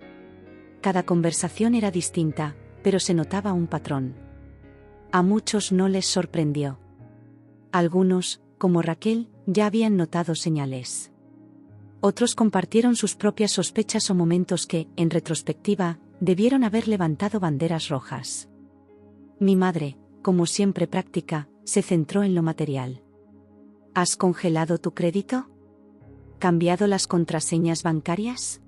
Cada conversación era distinta, pero se notaba un patrón. A muchos no les sorprendió. Algunos, como Raquel, ya habían notado señales. Otros compartieron sus propias sospechas o momentos que, en retrospectiva, debieron haber levantado banderas rojas. Mi madre, como siempre práctica, se centró en lo material. ¿Has congelado tu crédito? ¿Cambiado las contraseñas bancarias?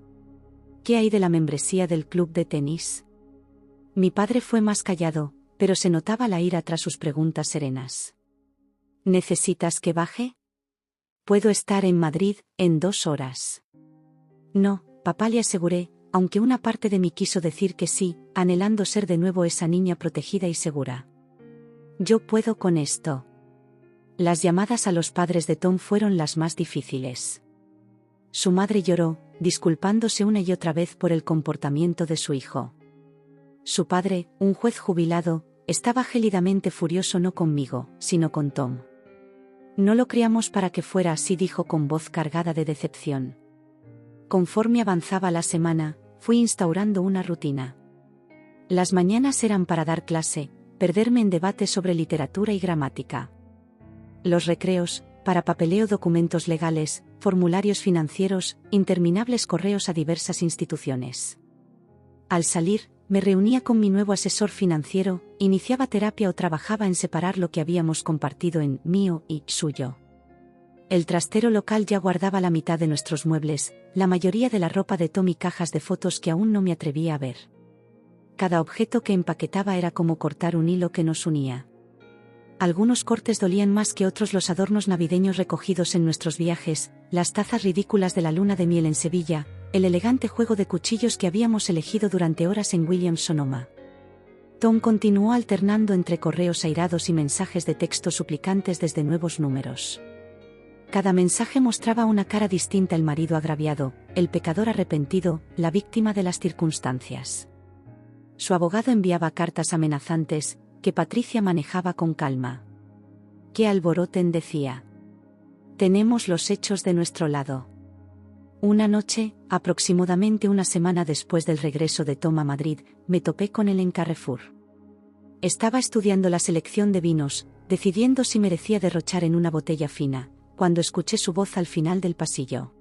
¿Qué hay de la membresía del club de tenis? Mi padre fue más callado, pero se notaba la ira tras sus preguntas serenas. ¿Necesitas que baje? Puedo estar en Madrid en 2 horas. No, papá, le aseguré, aunque una parte de mí quiso decir que sí, anhelando ser de nuevo esa niña protegida y segura. Yo puedo con esto. Las llamadas a los padres de Tom fueron las más difíciles. Su madre lloró, disculpándose una y otra vez por el comportamiento de su hijo. Su padre, un juez jubilado, estaba gélidamente furioso no conmigo, sino con Tom. No lo criamos para que fuera así, dijo con voz cargada de decepción. Conforme avanzaba la semana, fui instaurando una rutina. Las mañanas eran para dar clase, perderme en debates sobre literatura y gramática. Los recreos, para papeleo, documentos legales, formularios financieros, interminables correos a diversas instituciones. Al salir, me reunía con mi nuevo asesor financiero, iniciaba terapia o trabajaba en separar lo que habíamos compartido en mío y suyo. El trastero local ya guardaba la mitad de nuestros muebles, la mayoría de la ropa de Tom y cajas de fotos que aún no me atrevía a ver. Cada objeto que empaquetaba era como cortar un hilo que nos unía. Algunos cortes dolían más que otros: los adornos navideños recogidos en nuestros viajes, las tazas ridículas de la luna de miel en Sevilla, el elegante juego de cuchillos que habíamos elegido durante horas en Williams-Sonoma. Tom continuó alternando entre correos airados y mensajes de texto suplicantes desde nuevos números. Cada mensaje mostraba una cara distinta: el marido agraviado, el pecador arrepentido, la víctima de las circunstancias. Su abogado enviaba cartas amenazantes, que Patricia manejaba con calma. «Que alboroten», decía. «Tenemos los hechos de nuestro lado». Una noche, aproximadamente una semana después del regreso de Tom a Madrid, me topé con él en Carrefour. Estaba estudiando la selección de vinos, decidiendo si merecía derrochar en una botella fina, cuando escuché su voz al final del pasillo.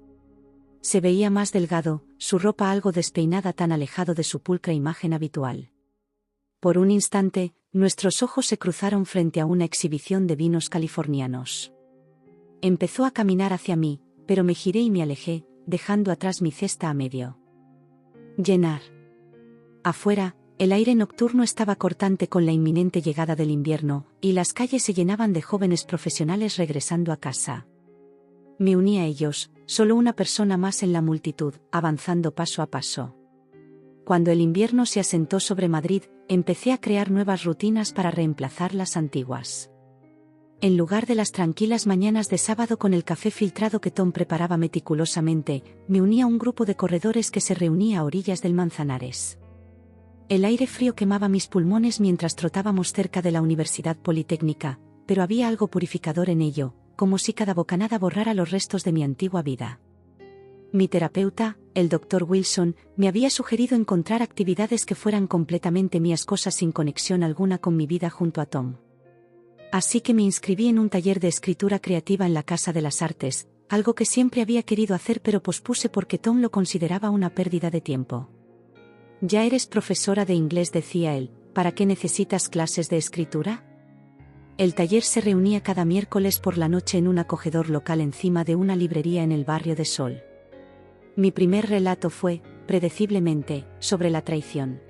Se veía más delgado, su ropa algo despeinada, tan alejado de su pulcra imagen habitual. Por un instante, nuestros ojos se cruzaron frente a una exhibición de vinos californianos. Empezó a caminar hacia mí, pero me giré y me alejé, dejando atrás mi cesta a medio llenar. Afuera, el aire nocturno estaba cortante con la inminente llegada del invierno, y las calles se llenaban de jóvenes profesionales regresando a casa. Me uní a ellos, solo una persona más en la multitud, avanzando paso a paso. Cuando el invierno se asentó sobre Madrid, empecé a crear nuevas rutinas para reemplazar las antiguas. En lugar de las tranquilas mañanas de sábado con el café filtrado que Tom preparaba meticulosamente, me uní a un grupo de corredores que se reunía a orillas del Manzanares. El aire frío quemaba mis pulmones mientras trotábamos cerca de la Universidad Politécnica, pero había algo purificador en ello, como si cada bocanada borrara los restos de mi antigua vida. Mi terapeuta, el Dr. Wilson, me había sugerido encontrar actividades que fueran completamente mías, cosas sin conexión alguna con mi vida junto a Tom. Así que me inscribí en un taller de escritura creativa en la Casa de las Artes, algo que siempre había querido hacer pero pospuse porque Tom lo consideraba una pérdida de tiempo. «Ya eres profesora de inglés», decía él, «¿para qué necesitas clases de escritura?». El taller se reunía cada miércoles por la noche en un acogedor local encima de una librería en el barrio de Sol. Mi primer relato fue, predeciblemente, sobre la traición.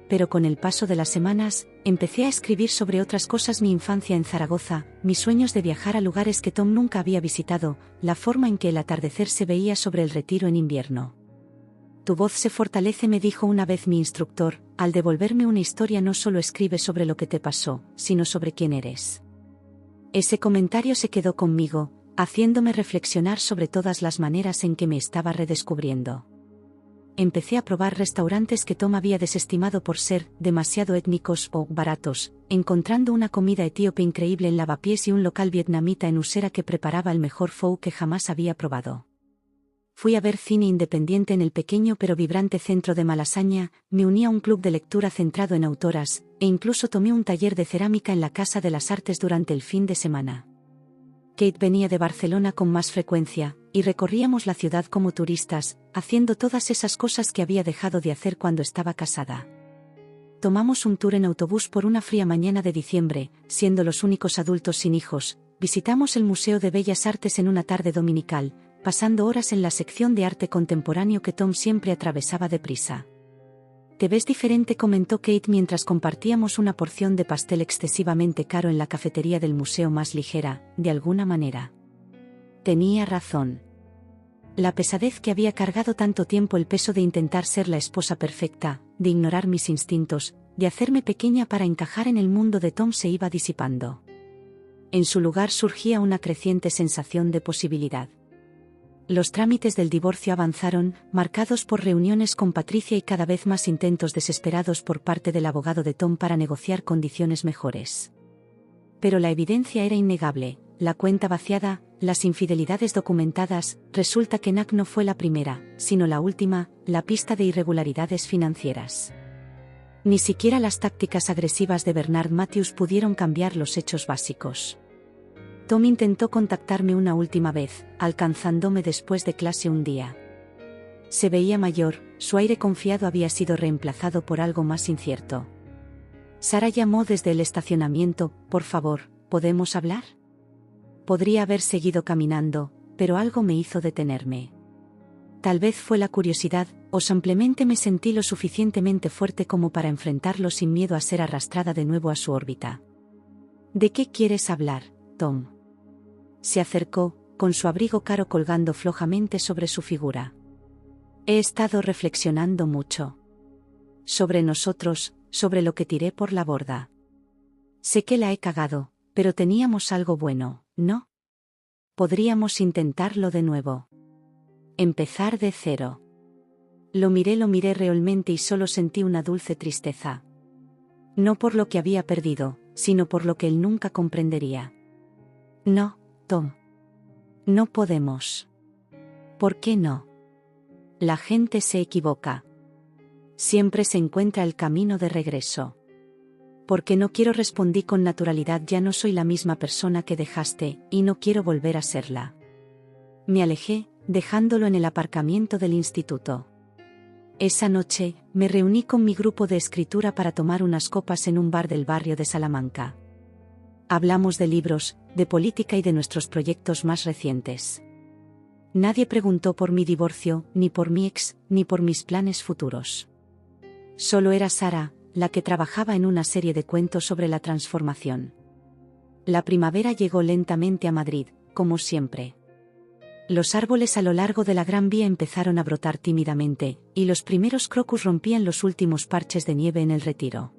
Pero con el paso de las semanas, empecé a escribir sobre otras cosas: mi infancia en Zaragoza, mis sueños de viajar a lugares que Tom nunca había visitado, la forma en que el atardecer se veía sobre el Retiro en invierno. «Tu voz se fortalece», me dijo una vez mi instructor, al devolverme una historia. «No solo escribes sobre lo que te pasó, sino sobre quién eres». Ese comentario se quedó conmigo, haciéndome reflexionar sobre todas las maneras en que me estaba redescubriendo. Empecé a probar restaurantes que Tom había desestimado por ser demasiado étnicos o baratos, encontrando una comida etíope increíble en Lavapiés y un local vietnamita en Usera que preparaba el mejor pho que jamás había probado. Fui a ver cine independiente en el pequeño pero vibrante centro de Malasaña, me uní a un club de lectura centrado en autoras, e incluso tomé un taller de cerámica en la Casa de las Artes durante el fin de semana. Kate venía de Barcelona con más frecuencia, y recorríamos la ciudad como turistas, haciendo todas esas cosas que había dejado de hacer cuando estaba casada. Tomamos un tour en autobús por una fría mañana de diciembre, siendo los únicos adultos sin hijos. Visitamos el Museo de Bellas Artes en una tarde dominical, pasando horas en la sección de arte contemporáneo que Tom siempre atravesaba deprisa. «Te ves diferente», comentó Kate mientras compartíamos una porción de pastel excesivamente caro en la cafetería del museo, más ligera, de alguna manera. Tenía razón. La pesadez que había cargado tanto tiempo, el peso de intentar ser la esposa perfecta, de ignorar mis instintos, de hacerme pequeña para encajar en el mundo de Tom, se iba disipando. En su lugar surgía una creciente sensación de posibilidad. Los trámites del divorcio avanzaron, marcados por reuniones con Patricia y cada vez más intentos desesperados por parte del abogado de Tom para negociar condiciones mejores. Pero la evidencia era innegable, la cuenta vaciada, las infidelidades documentadas. Resulta que Knack no fue la primera, sino la última, la pista de irregularidades financieras. Ni siquiera las tácticas agresivas de Bernard Matthews pudieron cambiar los hechos básicos. Tom intentó contactarme una última vez, alcanzándome después de clase un día. Se veía mayor, su aire confiado había sido reemplazado por algo más incierto. Sara llamó desde el estacionamiento. «Por favor, ¿podemos hablar?». Podría haber seguido caminando, pero algo me hizo detenerme. Tal vez fue la curiosidad, o simplemente me sentí lo suficientemente fuerte como para enfrentarlo sin miedo a ser arrastrada de nuevo a su órbita. «¿De qué quieres hablar, Tom?». Se acercó, con su abrigo caro colgando flojamente sobre su figura. «He estado reflexionando mucho. Sobre nosotros, sobre lo que tiré por la borda. Sé que la he cagado, pero teníamos algo bueno, ¿no? Podríamos intentarlo de nuevo. Empezar de cero». Lo miré realmente y solo sentí una dulce tristeza. No por lo que había perdido, sino por lo que él nunca comprendería. «No, Tom. No podemos». «¿Por qué no?». «La gente se equivoca. Siempre se encuentra el camino de regreso». «Porque no quiero», respondí con naturalidad. «Ya no soy la misma persona que dejaste, y no quiero volver a serla». Me alejé, dejándolo en el aparcamiento del instituto. Esa noche, me reuní con mi grupo de escritura para tomar unas copas en un bar del barrio de Salamanca. Hablamos de libros, de política y de nuestros proyectos más recientes. Nadie preguntó por mi divorcio, ni por mi ex, ni por mis planes futuros. Solo era Sara, la que trabajaba en una serie de cuentos sobre la transformación. La primavera llegó lentamente a Madrid, como siempre. Los árboles a lo largo de la Gran Vía empezaron a brotar tímidamente, y los primeros crocus rompían los últimos parches de nieve en el Retiro.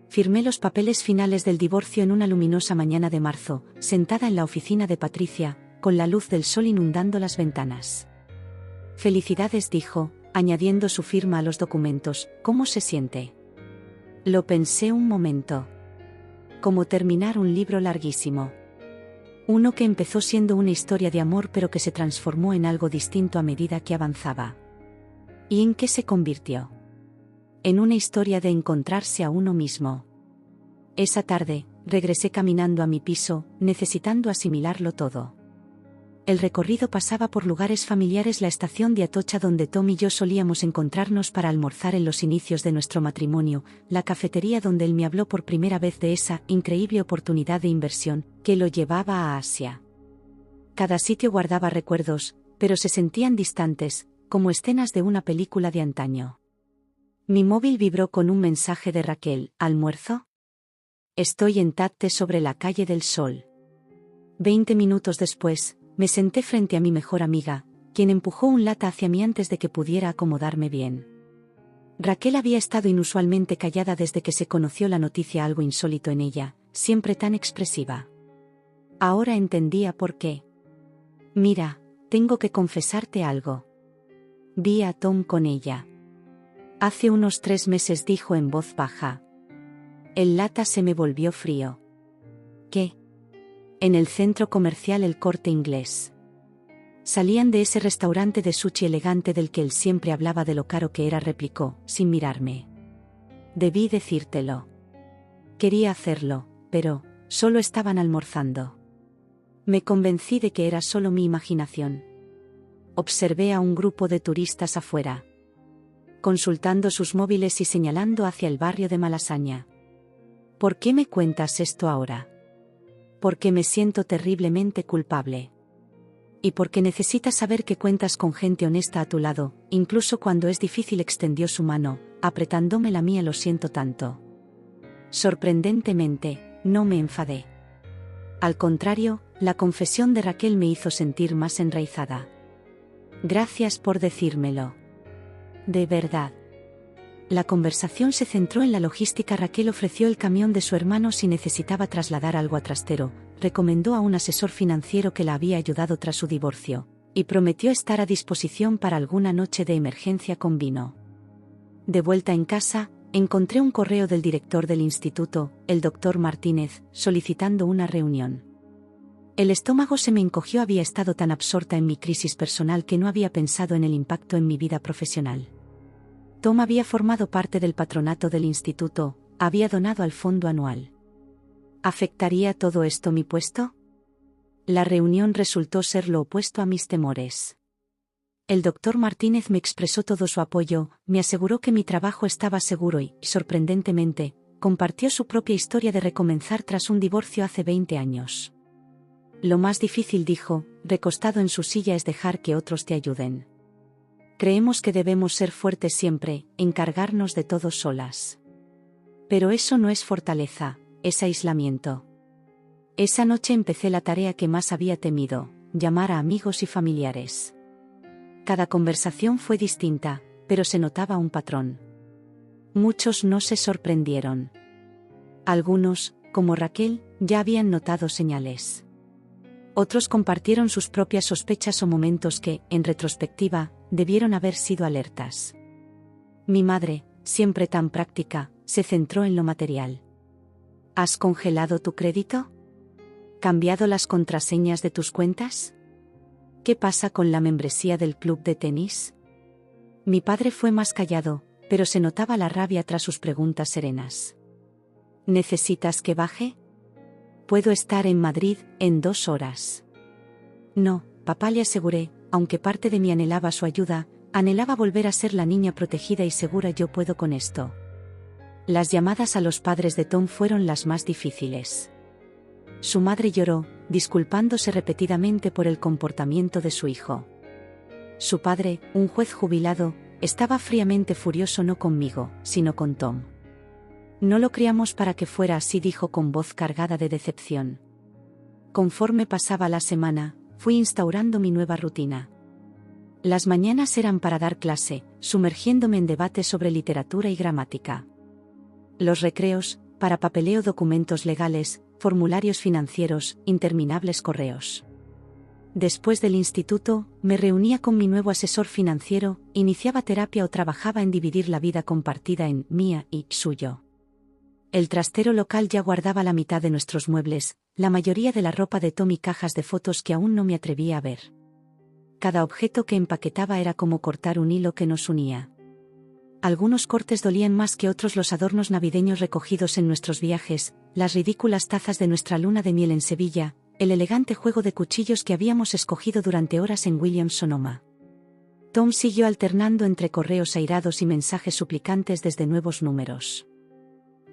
Firmé los papeles finales del divorcio en una luminosa mañana de marzo, sentada en la oficina de Patricia, con la luz del sol inundando las ventanas. «Felicidades», dijo, añadiendo su firma a los documentos. «¿Cómo se siente?». Lo pensé un momento. Como terminar un libro larguísimo. Uno que empezó siendo una historia de amor pero que se transformó en algo distinto a medida que avanzaba. ¿Y en qué se convirtió? En una historia de encontrarse a uno mismo. Esa tarde, regresé caminando a mi piso, necesitando asimilarlo todo. El recorrido pasaba por lugares familiares, la estación de Atocha donde Tom y yo solíamos encontrarnos para almorzar en los inicios de nuestro matrimonio, la cafetería donde él me habló por primera vez de esa increíble oportunidad de inversión que lo llevaba a Asia. Cada sitio guardaba recuerdos, pero se sentían distantes, como escenas de una película de antaño. Mi móvil vibró con un mensaje de Raquel. «¿Almuerzo?». «Estoy en Tate sobre la calle del Sol». 20 minutos después, me senté frente a mi mejor amiga, quien empujó un lata hacia mí antes de que pudiera acomodarme bien. Raquel había estado inusualmente callada desde que se conoció la noticia, algo insólito en ella, siempre tan expresiva. Ahora entendía por qué. «Mira, tengo que confesarte algo. Vi a Tom con ella. Hace unos 3 meses», dijo en voz baja. El lata se me volvió frío. «¿Qué?». «En el centro comercial El Corte Inglés. Salían de ese restaurante de sushi elegante del que él siempre hablaba de lo caro que era», replicó, sin mirarme. «Debí decírtelo. Quería hacerlo, pero solo estaban almorzando». Me convencí de que era solo mi imaginación. Observé a un grupo de turistas afuera, consultando sus móviles y señalando hacia el barrio de Malasaña. «¿Por qué me cuentas esto ahora?». «Porque me siento terriblemente culpable. Y porque necesitas saber que cuentas con gente honesta a tu lado, incluso cuando es difícil», extendió su mano, apretándome la mía. «Lo siento tanto». Sorprendentemente, no me enfadé. Al contrario, la confesión de Raquel me hizo sentir más enraizada. «Gracias por decírmelo. De verdad». La conversación se centró en la logística. Raquel ofreció el camión de su hermano si necesitaba trasladar algo a Trastero, recomendó a un asesor financiero que la había ayudado tras su divorcio, y prometió estar a disposición para alguna noche de emergencia con vino. De vuelta en casa, encontré un correo del director del instituto, el Dr. Martínez, solicitando una reunión. El estómago se me encogió. Había estado tan absorta en mi crisis personal que no había pensado en el impacto en mi vida profesional. Tom había formado parte del patronato del instituto, había donado al fondo anual. ¿Afectaría todo esto mi puesto? La reunión resultó ser lo opuesto a mis temores. El doctor Martínez me expresó todo su apoyo, me aseguró que mi trabajo estaba seguro y, sorprendentemente, compartió su propia historia de recomenzar tras un divorcio hace 20 años. Lo más difícil, dijo, recostado en su silla, es dejar que otros te ayuden. Creemos que debemos ser fuertes siempre, encargarnos de todo solas. Pero eso no es fortaleza, es aislamiento. Esa noche empecé la tarea que más había temido, llamar a amigos y familiares. Cada conversación fue distinta, pero se notaba un patrón. Muchos no se sorprendieron. Algunos, como Raquel, ya habían notado señales. Otros compartieron sus propias sospechas o momentos que, en retrospectiva, debieron haber sido alertas. Mi madre, siempre tan práctica, se centró en lo material. ¿Has congelado tu crédito? ¿Cambiado las contraseñas de tus cuentas? ¿Qué pasa con la membresía del club de tenis? Mi padre fue más callado, pero se notaba la rabia tras sus preguntas serenas. ¿Necesitas que baje? Puedo estar en Madrid en 2 horas. No, papá, le aseguré, aunque parte de mí anhelaba su ayuda, anhelaba volver a ser la niña protegida y segura. Yo puedo con esto. Las llamadas a los padres de Tom fueron las más difíciles. Su madre lloró, disculpándose repetidamente por el comportamiento de su hijo. Su padre, un juez jubilado, estaba fríamente furioso, no conmigo, sino con Tom. No lo criamos para que fuera así, dijo con voz cargada de decepción. Conforme pasaba la semana, fui instaurando mi nueva rutina. Las mañanas eran para dar clase, sumergiéndome en debates sobre literatura y gramática. Los recreos, para papeleo, documentos legales, formularios financieros, interminables correos. Después del instituto, me reunía con mi nuevo asesor financiero, iniciaba terapia o trabajaba en dividir la vida compartida en mía y suyo. El trastero local ya guardaba la mitad de nuestros muebles, la mayoría de la ropa de Tom y cajas de fotos que aún no me atrevía a ver. Cada objeto que empaquetaba era como cortar un hilo que nos unía. Algunos cortes dolían más que otros: los adornos navideños recogidos en nuestros viajes, las ridículas tazas de nuestra luna de miel en Sevilla, el elegante juego de cuchillos que habíamos escogido durante horas en Williams-Sonoma. Tom siguió alternando entre correos airados y mensajes suplicantes desde nuevos números.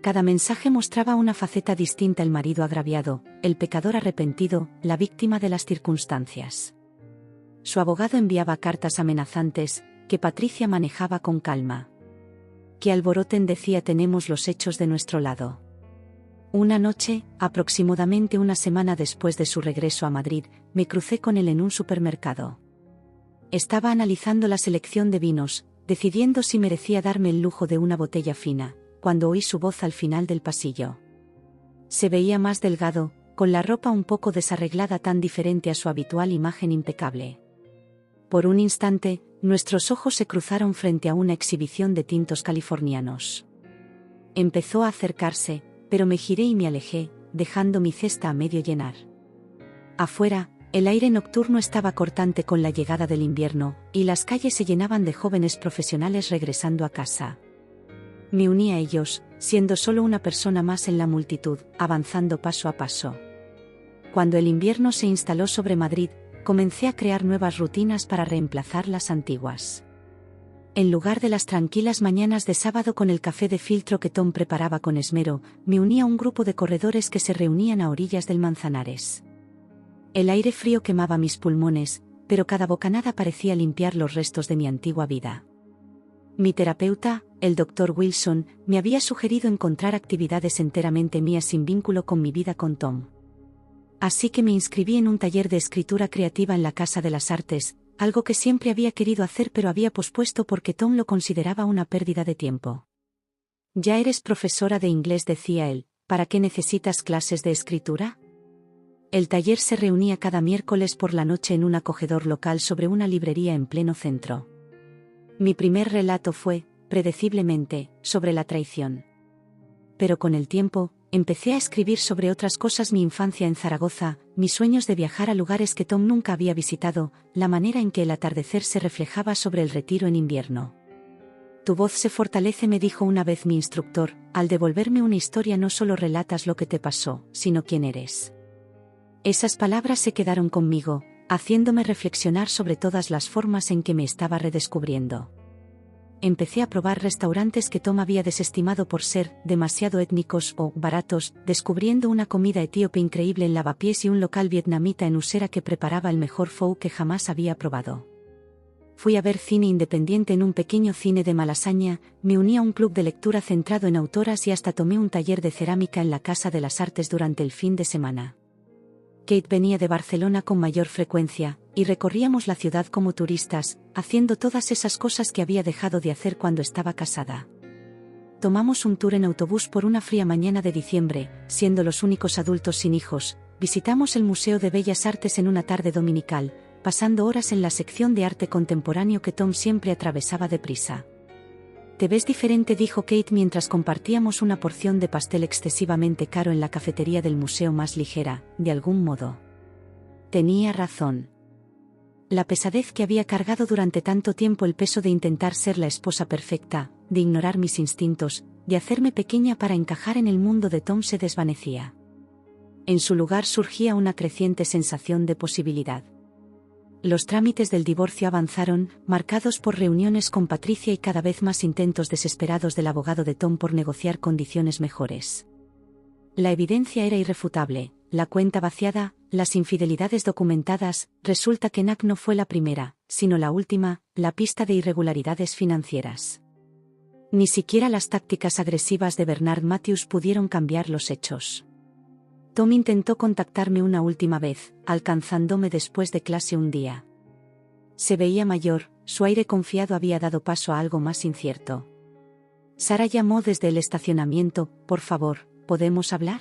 Cada mensaje mostraba una faceta distinta: el marido agraviado, el pecador arrepentido, la víctima de las circunstancias. Su abogado enviaba cartas amenazantes, que Patricia manejaba con calma. Que alboroten, decía, tenemos los hechos de nuestro lado. Una noche, aproximadamente una semana después de su regreso a Madrid, me crucé con él en un supermercado. Estaba analizando la selección de vinos, decidiendo si merecía darme el lujo de una botella fina, cuando oí su voz al final del pasillo. Se veía más delgado, con la ropa un poco desarreglada, tan diferente a su habitual imagen impecable. Por un instante, nuestros ojos se cruzaron frente a una exhibición de tintos californianos. Empezó a acercarse, pero me giré y me alejé, dejando mi cesta a medio llenar. Afuera, el aire nocturno estaba cortante con la llegada del invierno, y las calles se llenaban de jóvenes profesionales regresando a casa. Me uní a ellos, siendo solo una persona más en la multitud, avanzando paso a paso. Cuando el invierno se instaló sobre Madrid, comencé a crear nuevas rutinas para reemplazar las antiguas. En lugar de las tranquilas mañanas de sábado con el café de filtro que Tom preparaba con esmero, me uní a un grupo de corredores que se reunían a orillas del Manzanares. El aire frío quemaba mis pulmones, pero cada bocanada parecía limpiar los restos de mi antigua vida. Mi terapeuta, el Dr. Wilson, me había sugerido encontrar actividades enteramente mías sin vínculo con mi vida con Tom. Así que me inscribí en un taller de escritura creativa en la Casa de las Artes, algo que siempre había querido hacer pero había pospuesto porque Tom lo consideraba una pérdida de tiempo. Ya eres profesora de inglés, decía él, ¿para qué necesitas clases de escritura? El taller se reunía cada miércoles por la noche en un acogedor local sobre una librería en pleno centro. Mi primer relato fue, predeciblemente, sobre la traición. Pero con el tiempo, empecé a escribir sobre otras cosas: mi infancia en Zaragoza, mis sueños de viajar a lugares que Tom nunca había visitado, la manera en que el atardecer se reflejaba sobre el retiro en invierno. Tu voz se fortalece, me dijo una vez mi instructor, al devolverme una historia no solo relatas lo que te pasó, sino quién eres. Esas palabras se quedaron conmigo, haciéndome reflexionar sobre todas las formas en que me estaba redescubriendo. Empecé a probar restaurantes que Tom había desestimado por ser demasiado étnicos o baratos, descubriendo una comida etíope increíble en Lavapiés y un local vietnamita en Usera que preparaba el mejor pho que jamás había probado. Fui a ver cine independiente en un pequeño cine de Malasaña, me uní a un club de lectura centrado en autoras y hasta tomé un taller de cerámica en la Casa de las Artes durante el fin de semana. Kate venía de Barcelona con mayor frecuencia, y recorríamos la ciudad como turistas, haciendo todas esas cosas que había dejado de hacer cuando estaba casada. Tomamos un tour en autobús por una fría mañana de diciembre, siendo los únicos adultos sin hijos, visitamos el Museo de Bellas Artes en una tarde dominical, pasando horas en la sección de arte contemporáneo que Tom siempre atravesaba deprisa. Te ves diferente, dijo Kate mientras compartíamos una porción de pastel excesivamente caro en la cafetería del museo, más ligera, de algún modo. Tenía razón. La pesadez que había cargado durante tanto tiempo, el peso de intentar ser la esposa perfecta, de ignorar mis instintos, de hacerme pequeña para encajar en el mundo de Tom, se desvanecía. En su lugar surgía una creciente sensación de posibilidad. Los trámites del divorcio avanzaron, marcados por reuniones con Patricia y cada vez más intentos desesperados del abogado de Tom por negociar condiciones mejores. La evidencia era irrefutable: la cuenta vaciada, las infidelidades documentadas. Resulta que Nak no fue la primera, sino la última, la pista de irregularidades financieras. Ni siquiera las tácticas agresivas de Bernard Matthews pudieron cambiar los hechos. Tom intentó contactarme una última vez, alcanzándome después de clase un día. Se veía mayor, su aire confiado había dado paso a algo más incierto. Sara llamó desde el estacionamiento: por favor, ¿podemos hablar?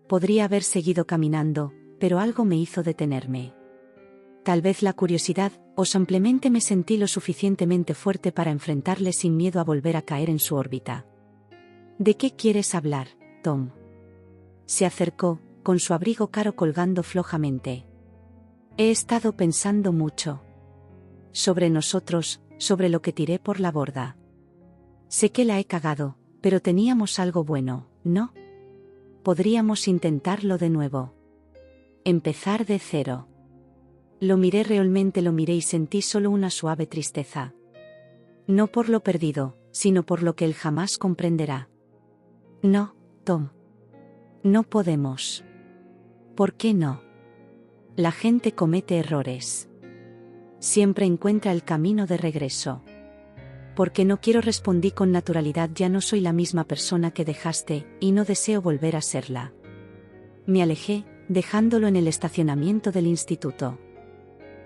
Podría haber seguido caminando, pero algo me hizo detenerme. Tal vez la curiosidad, o simplemente me sentí lo suficientemente fuerte para enfrentarle sin miedo a volver a caer en su órbita. ¿De qué quieres hablar, Tom? Se acercó, con su abrigo caro colgando flojamente. He estado pensando mucho. Sobre nosotros, sobre lo que tiré por la borda. Sé que la he cagado, pero teníamos algo bueno, ¿no? Podríamos intentarlo de nuevo. Empezar de cero. Lo miré, realmente lo miré, y sentí solo una suave tristeza. No por lo perdido, sino por lo que él jamás comprenderá. No, Tom. No podemos. ¿Por qué no? La gente comete errores. Siempre encuentra el camino de regreso. Porque no quiero, respondí con naturalidad. Ya no soy la misma persona que dejaste, y no deseo volver a serla. Me alejé, dejándolo en el estacionamiento del instituto.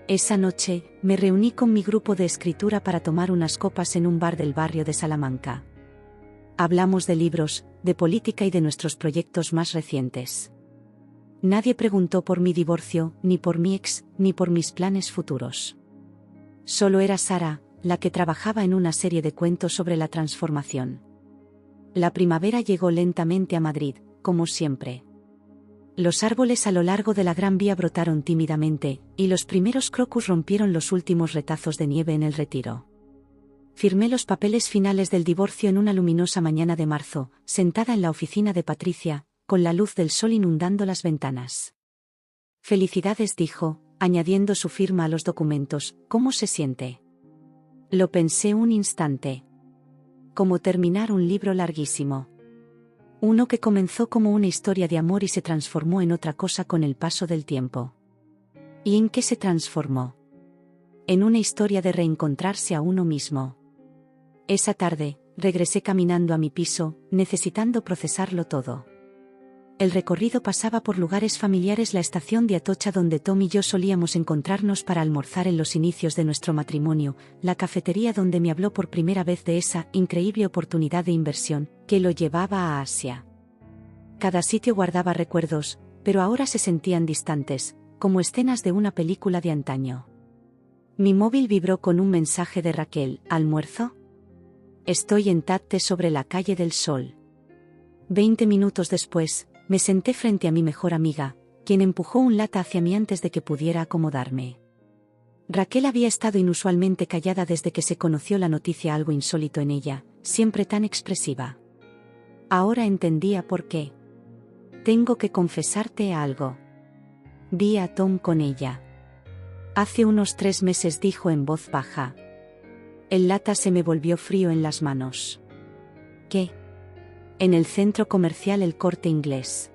Esa noche, me reuní con mi grupo de escritura para tomar unas copas en un bar del barrio de Salamanca. Hablamos de libros, de política y de nuestros proyectos más recientes. Nadie preguntó por mi divorcio, ni por mi ex, ni por mis planes futuros. Solo era Sara, la que trabajaba en una serie de cuentos sobre la transformación. La primavera llegó lentamente a Madrid, como siempre. Los árboles a lo largo de la Gran Vía brotaron tímidamente, y los primeros crocus rompieron los últimos retazos de nieve en el retiro. Firmé los papeles finales del divorcio en una luminosa mañana de marzo, sentada en la oficina de Patricia, con la luz del sol inundando las ventanas. Felicidades, dijo, añadiendo su firma a los documentos. ¿Cómo se siente? Lo pensé un instante. Como terminar un libro larguísimo. Uno que comenzó como una historia de amor y se transformó en otra cosa con el paso del tiempo. ¿Y en qué se transformó? En una historia de reencontrarse a uno mismo. Esa tarde, regresé caminando a mi piso, necesitando procesarlo todo. El recorrido pasaba por lugares familiares: la estación de Atocha donde Tom y yo solíamos encontrarnos para almorzar en los inicios de nuestro matrimonio, la cafetería donde me habló por primera vez de esa increíble oportunidad de inversión que lo llevaba a Asia. Cada sitio guardaba recuerdos, pero ahora se sentían distantes, como escenas de una película de antaño. Mi móvil vibró con un mensaje de Raquel: ¿almuerzo? Estoy en Tate sobre la calle del Sol. 20 minutos después, me senté frente a mi mejor amiga, quien empujó un lata hacia mí antes de que pudiera acomodarme. Raquel había estado inusualmente callada desde que se conoció la noticia, algo insólito en ella, siempre tan expresiva. Ahora entendía por qué. Tengo que confesarte algo. Vi a Tom con ella. Hace unos 3 meses, dijo en voz baja. El lata se me volvió frío en las manos. ¿Qué? En el centro comercial El Corte Inglés.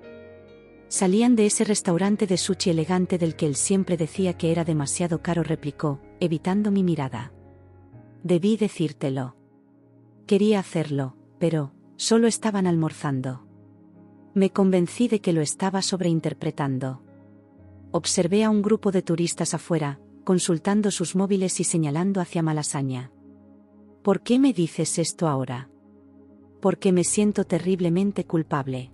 Salían de ese restaurante de sushi elegante del que él siempre decía que era demasiado caro, replicó, evitando mi mirada. Debí decírtelo. Quería hacerlo, pero solo estaban almorzando. Me convencí de que lo estaba sobreinterpretando. Observé a un grupo de turistas afuera, consultando sus móviles y señalando hacia Malasaña. ¿Por qué me dices esto ahora? Porque me siento terriblemente culpable.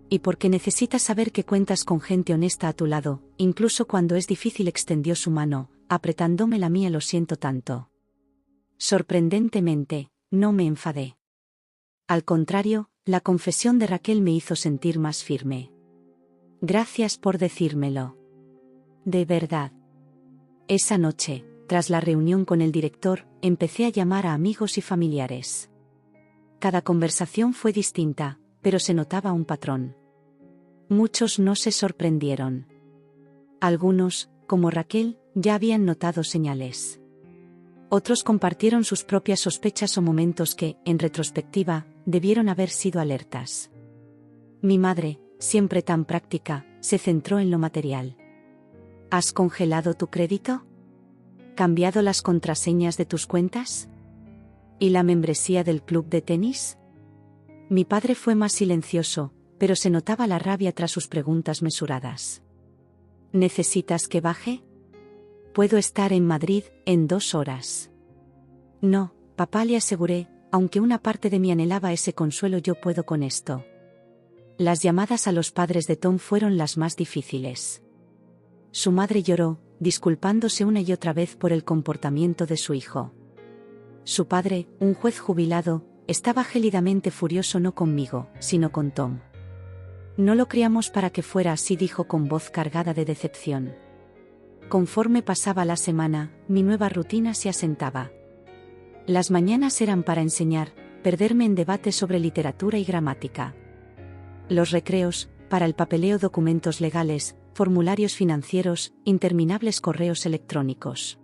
Y porque necesitas saber que cuentas con gente honesta a tu lado, incluso cuando es difícil. Extendió su mano, apretándome la mía. Lo siento tanto. Sorprendentemente, no me enfadé. Al contrario, la confesión de Raquel me hizo sentir más firme. Gracias por decírmelo. De verdad. Esa noche, tras la reunión con el director, empecé a llamar a amigos y familiares. Cada conversación fue distinta, pero se notaba un patrón. Muchos no se sorprendieron. Algunos, como Raquel, ya habían notado señales. Otros compartieron sus propias sospechas o momentos que, en retrospectiva, debieron haber sido alertas. Mi madre, siempre tan práctica, se centró en lo material. ¿Has congelado tu crédito? ¿Cambiado las contraseñas de tus cuentas? ¿Y la membresía del club de tenis? Mi padre fue más silencioso, pero se notaba la rabia tras sus preguntas mesuradas. ¿Necesitas que baje? Puedo estar en Madrid en 2 horas. No, papá, le aseguré, aunque una parte de mí anhelaba ese consuelo. Yo puedo con esto. Las llamadas a los padres de Tom fueron las más difíciles. Su madre lloró, disculpándose una y otra vez por el comportamiento de su hijo. Su padre, un juez jubilado, estaba gélidamente furioso, no conmigo, sino con Tom. No lo criamos para que fuera así, dijo con voz cargada de decepción. Conforme pasaba la semana, mi nueva rutina se asentaba. Las mañanas eran para enseñar, perderme en debates sobre literatura y gramática. Los recreos, para el papeleo, documentos legales, formularios financieros, interminables correos electrónicos.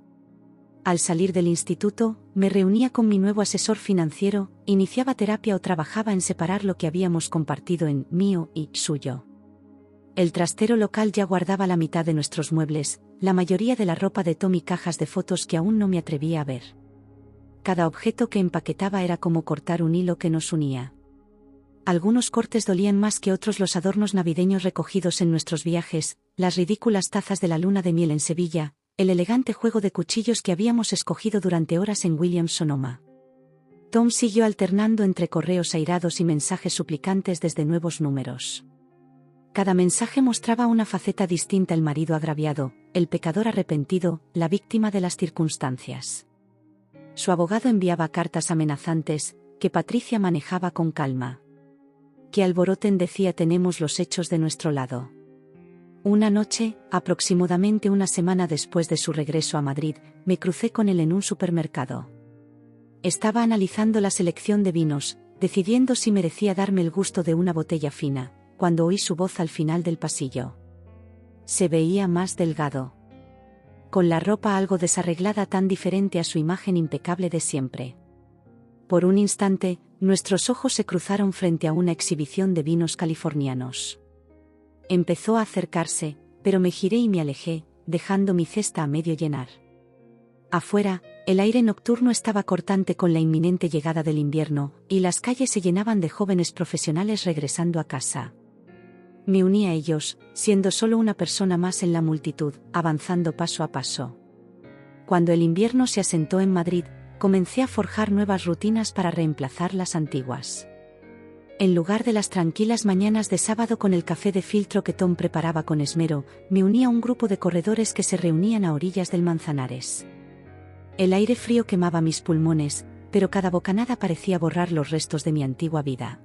Al salir del instituto, me reunía con mi nuevo asesor financiero, iniciaba terapia o trabajaba en separar lo que habíamos compartido en mío y suyo. El trastero local ya guardaba la mitad de nuestros muebles, la mayoría de la ropa de Tom y cajas de fotos que aún no me atrevía a ver. Cada objeto que empaquetaba era como cortar un hilo que nos unía. Algunos cortes dolían más que otros: los adornos navideños recogidos en nuestros viajes, las ridículas tazas de la luna de miel en Sevilla, el elegante juego de cuchillos que habíamos escogido durante horas en Williams-Sonoma. Tom siguió alternando entre correos airados y mensajes suplicantes desde nuevos números. Cada mensaje mostraba una faceta distinta: el marido agraviado, el pecador arrepentido, la víctima de las circunstancias. Su abogado enviaba cartas amenazantes, que Patricia manejaba con calma. Que alboroten, decía, tenemos los hechos de nuestro lado. Una noche, aproximadamente una semana después de su regreso a Madrid, me crucé con él en un supermercado. Estaba analizando la selección de vinos, decidiendo si merecía darme el gusto de una botella fina, cuando oí su voz al final del pasillo. Se veía más delgado. Con la ropa algo desarreglada, tan diferente a su imagen impecable de siempre. Por un instante, nuestros ojos se cruzaron frente a una exhibición de vinos californianos. Empezó a acercarse, pero me giré y me alejé, dejando mi cesta a medio llenar. Afuera, el aire nocturno estaba cortante con la inminente llegada del invierno, y las calles se llenaban de jóvenes profesionales regresando a casa. Me uní a ellos, siendo solo una persona más en la multitud, avanzando paso a paso. Cuando el invierno se asentó en Madrid, comencé a forjar nuevas rutinas para reemplazar las antiguas. En lugar de las tranquilas mañanas de sábado con el café de filtro que Tom preparaba con esmero, me uní a un grupo de corredores que se reunían a orillas del Manzanares. El aire frío quemaba mis pulmones, pero cada bocanada parecía borrar los restos de mi antigua vida.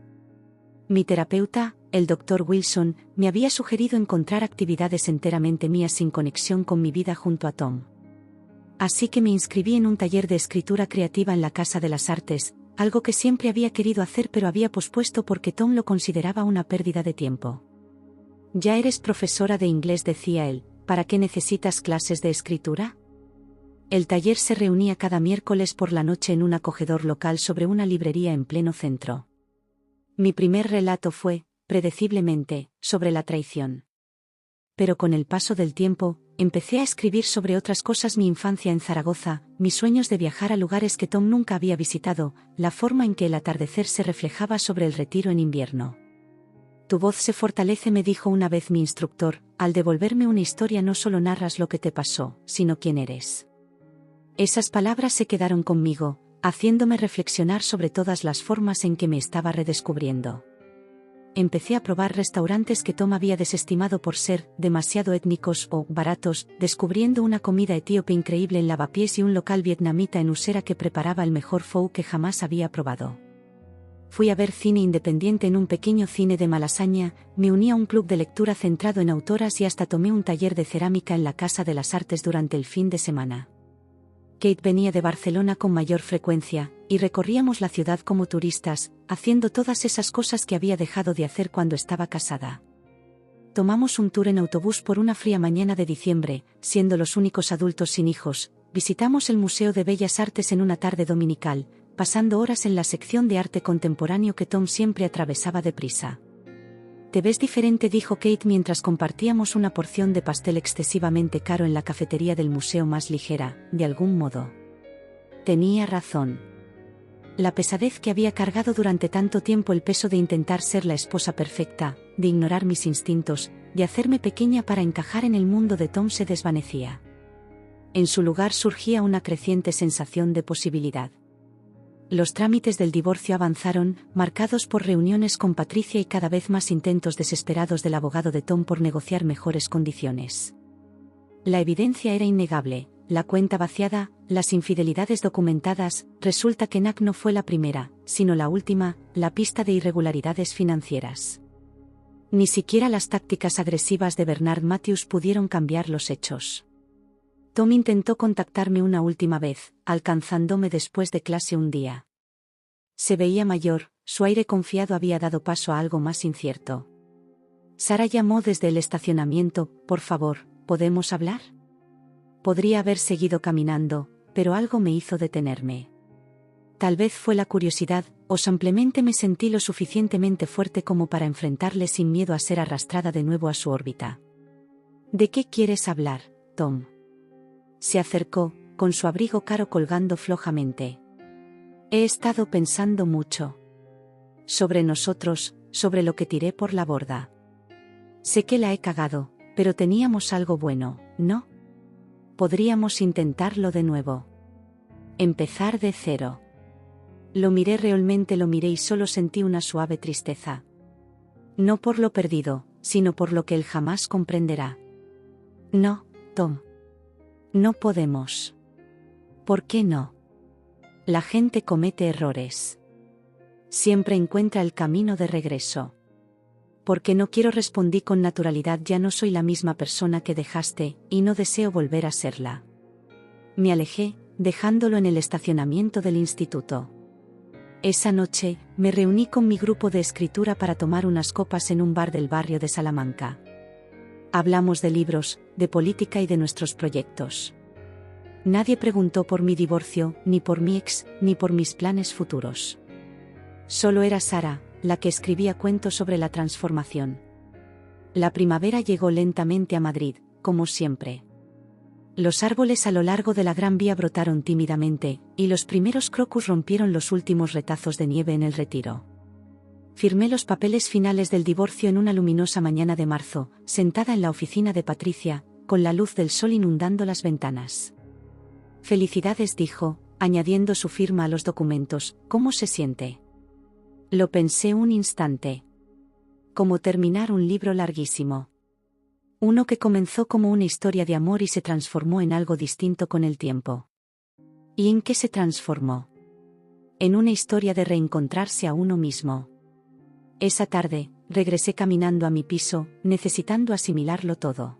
Mi terapeuta, el Dr. Wilson, me había sugerido encontrar actividades enteramente mías sin conexión con mi vida junto a Tom. Así que me inscribí en un taller de escritura creativa en la Casa de las Artes, algo que siempre había querido hacer pero había pospuesto porque Tom lo consideraba una pérdida de tiempo. Ya eres profesora de inglés, decía él, ¿para qué necesitas clases de escritura? El taller se reunía cada miércoles por la noche en un acogedor local sobre una librería en pleno centro. Mi primer relato fue, predeciblemente, sobre la traición. Pero con el paso del tiempo, empecé a escribir sobre otras cosas: mi infancia en Zaragoza, mis sueños de viajar a lugares que Tom nunca había visitado, la forma en que el atardecer se reflejaba sobre el retiro en invierno. Tu voz se fortalece, me dijo una vez mi instructor, al devolverme una historia no solo narras lo que te pasó, sino quién eres. Esas palabras se quedaron conmigo, haciéndome reflexionar sobre todas las formas en que me estaba redescubriendo. Empecé a probar restaurantes que Tom había desestimado por ser demasiado étnicos o baratos, descubriendo una comida etíope increíble en Lavapiés y un local vietnamita en Usera que preparaba el mejor pho que jamás había probado. Fui a ver cine independiente en un pequeño cine de Malasaña, me uní a un club de lectura centrado en autoras y hasta tomé un taller de cerámica en la Casa de las Artes durante el fin de semana. Kate venía de Barcelona con mayor frecuencia, y recorríamos la ciudad como turistas, haciendo todas esas cosas que había dejado de hacer cuando estaba casada. Tomamos un tour en autobús por una fría mañana de diciembre, siendo los únicos adultos sin hijos, visitamos el Museo de Bellas Artes en una tarde dominical, pasando horas en la sección de arte contemporáneo que Tom siempre atravesaba deprisa. Te ves diferente, dijo Kate mientras compartíamos una porción de pastel excesivamente caro en la cafetería del museo más ligera, de algún modo. Tenía razón. La pesadez que había cargado durante tanto tiempo, el peso de intentar ser la esposa perfecta, de ignorar mis instintos, de hacerme pequeña para encajar en el mundo de Tom, se desvanecía. En su lugar surgía una creciente sensación de posibilidad. Los trámites del divorcio avanzaron, marcados por reuniones con Patricia y cada vez más intentos desesperados del abogado de Tom por negociar mejores condiciones. La evidencia era innegable, la cuenta vaciada, las infidelidades documentadas. Resulta que Nak no fue la primera, sino la última, la pista de irregularidades financieras. Ni siquiera las tácticas agresivas de Bernard Matthews pudieron cambiar los hechos. Tom intentó contactarme una última vez, alcanzándome después de clase un día. Se veía mayor, su aire confiado había dado paso a algo más incierto. Sara llamó desde el estacionamiento: por favor, ¿podemos hablar? Podría haber seguido caminando, pero algo me hizo detenerme. Tal vez fue la curiosidad, o simplemente me sentí lo suficientemente fuerte como para enfrentarle sin miedo a ser arrastrada de nuevo a su órbita. ¿De qué quieres hablar, Tom? Se acercó, con su abrigo caro colgando flojamente. He estado pensando mucho. Sobre nosotros, sobre lo que tiré por la borda. Sé que la he cagado, pero teníamos algo bueno, ¿no? Podríamos intentarlo de nuevo. Empezar de cero. Lo miré, realmente lo miré, y solo sentí una suave tristeza. No por lo perdido, sino por lo que él jamás comprenderá. No, Tom. No podemos. ¿Por qué no? La gente comete errores. Siempre encuentra el camino de regreso. Porque no quiero, respondí con naturalidad. Ya no soy la misma persona que dejaste, y no deseo volver a serla. Me alejé, dejándolo en el estacionamiento del instituto. Esa noche, me reuní con mi grupo de escritura para tomar unas copas en un bar del barrio de Salamanca. Hablamos de libros, de política y de nuestros proyectos. Nadie preguntó por mi divorcio, ni por mi ex, ni por mis planes futuros. Solo era Sara, la que escribía cuentos sobre la transformación. La primavera llegó lentamente a Madrid, como siempre. Los árboles a lo largo de la Gran Vía brotaron tímidamente, y los primeros crocus rompieron los últimos retazos de nieve en el retiro. Firmé los papeles finales del divorcio en una luminosa mañana de marzo, sentada en la oficina de Patricia, con la luz del sol inundando las ventanas. Felicidades, dijo, añadiendo su firma a los documentos. ¿Cómo se siente? Lo pensé un instante. Como terminar un libro larguísimo. Uno que comenzó como una historia de amor y se transformó en algo distinto con el tiempo. ¿Y en qué se transformó? En una historia de reencontrarse a uno mismo. Esa tarde, regresé caminando a mi piso, necesitando asimilarlo todo.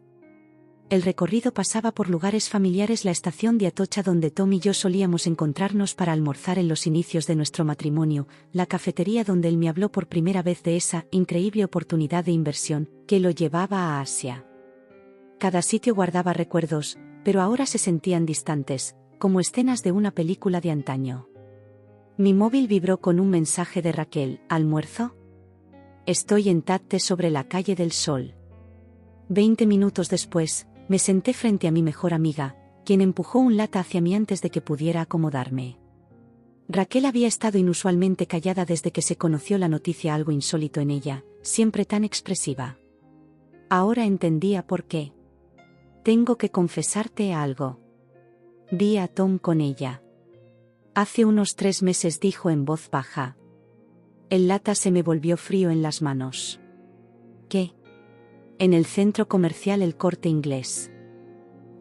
El recorrido pasaba por lugares familiares, la estación de Atocha donde Tom y yo solíamos encontrarnos para almorzar en los inicios de nuestro matrimonio, la cafetería donde él me habló por primera vez de esa increíble oportunidad de inversión que lo llevaba a Asia. Cada sitio guardaba recuerdos, pero ahora se sentían distantes, como escenas de una película de antaño. Mi móvil vibró con un mensaje de Raquel: ¿almuerzo? Estoy en Tate sobre la calle del Sol. 20 minutos después, me senté frente a mi mejor amiga, quien empujó un lata hacia mí antes de que pudiera acomodarme. Raquel había estado inusualmente callada desde que se conoció la noticia, algo insólito en ella, siempre tan expresiva. Ahora entendía por qué. Tengo que confesarte algo. Vi a Tom con ella. Hace unos 3 meses, dijo en voz baja. El lata se me volvió frío en las manos. ¿Qué? En el centro comercial El Corte Inglés.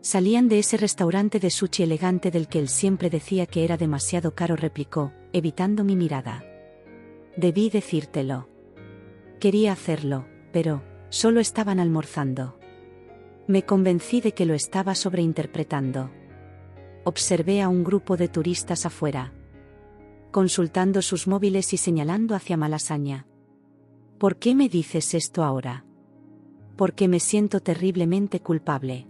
Salían de ese restaurante de sushi elegante del que él siempre decía que era demasiado caro, replicó, evitando mi mirada. Debí decírtelo. Quería hacerlo, pero solo estaban almorzando. Me convencí de que lo estaba sobreinterpretando. Observé a un grupo de turistas afuera, consultando sus móviles y señalando hacia Malasaña. ¿Por qué me dices esto ahora? Porque me siento terriblemente culpable.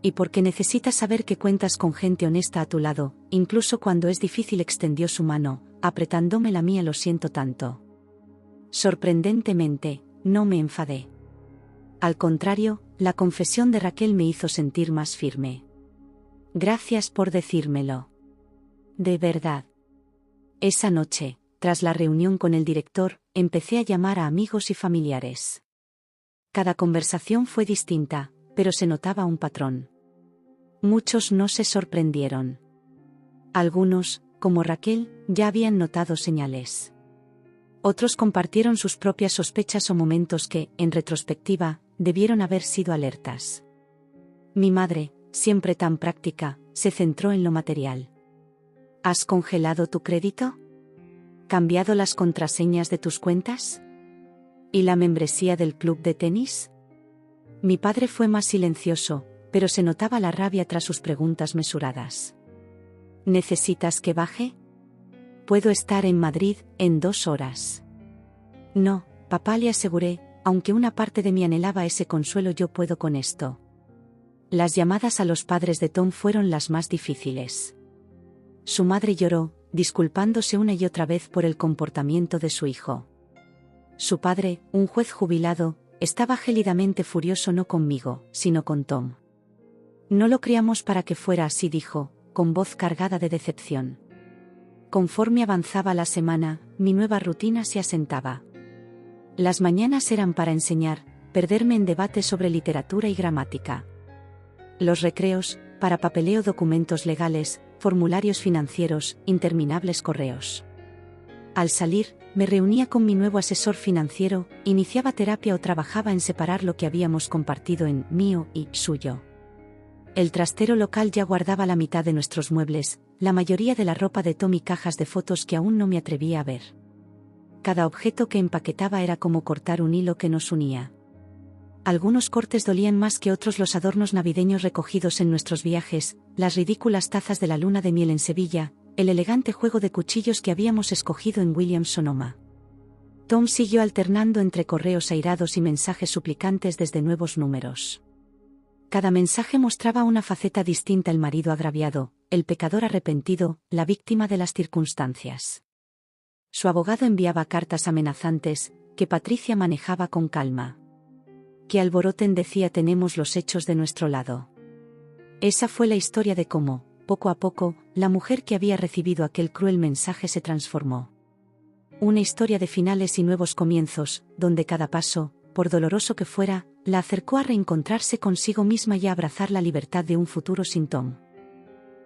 Y porque necesitas saber que cuentas con gente honesta a tu lado, incluso cuando es difícil. Extendió su mano, apretándome la mía. Lo siento tanto. Sorprendentemente, no me enfadé. Al contrario, la confesión de Raquel me hizo sentir más firme. Gracias por decírmelo. De verdad. Esa noche, tras la reunión con el director, empecé a llamar a amigos y familiares. Cada conversación fue distinta, pero se notaba un patrón. Muchos no se sorprendieron. Algunos, como Raquel, ya habían notado señales. Otros compartieron sus propias sospechas o momentos que, en retrospectiva, debieron haber sido alertas. Mi madre, siempre tan práctica, se centró en lo material. ¿Has congelado tu crédito? ¿Cambiado las contraseñas de tus cuentas? ¿Y la membresía del club de tenis? Mi padre fue más silencioso, pero se notaba la rabia tras sus preguntas mesuradas. ¿Necesitas que baje? Puedo estar en Madrid en 2 horas. No, papá, le aseguré, aunque una parte de mí anhelaba ese consuelo. Yo puedo con esto. Las llamadas a los padres de Tom fueron las más difíciles. Su madre lloró, disculpándose una y otra vez por el comportamiento de su hijo. Su padre, un juez jubilado, estaba gélidamente furioso, no conmigo, sino con Tom. No lo criamos para que fuera así, dijo, con voz cargada de decepción. Conforme avanzaba la semana, mi nueva rutina se asentaba. Las mañanas eran para enseñar, perderme en debates sobre literatura y gramática. Los recreos, para papeleo, documentos legales, formularios financieros, interminables correos. Al salir, me reunía con mi nuevo asesor financiero, iniciaba terapia o trabajaba en separar lo que habíamos compartido en mío y suyo. El trastero local ya guardaba la mitad de nuestros muebles, la mayoría de la ropa de Tom y cajas de fotos que aún no me atrevía a ver. Cada objeto que empaquetaba era como cortar un hilo que nos unía. Algunos cortes dolían más que otros: los adornos navideños recogidos en nuestros viajes, las ridículas tazas de la luna de miel en Sevilla, el elegante juego de cuchillos que habíamos escogido en Williams-Sonoma. Tom siguió alternando entre correos airados y mensajes suplicantes desde nuevos números. Cada mensaje mostraba una faceta distinta: el marido agraviado, el pecador arrepentido, la víctima de las circunstancias. Su abogado enviaba cartas amenazantes, que Patricia manejaba con calma. Que alboroten, decía, tenemos los hechos de nuestro lado. Esa fue la historia de cómo, poco a poco, la mujer que había recibido aquel cruel mensaje se transformó. Una historia de finales y nuevos comienzos, donde cada paso, por doloroso que fuera, la acercó a reencontrarse consigo misma y a abrazar la libertad de un futuro sin Tom.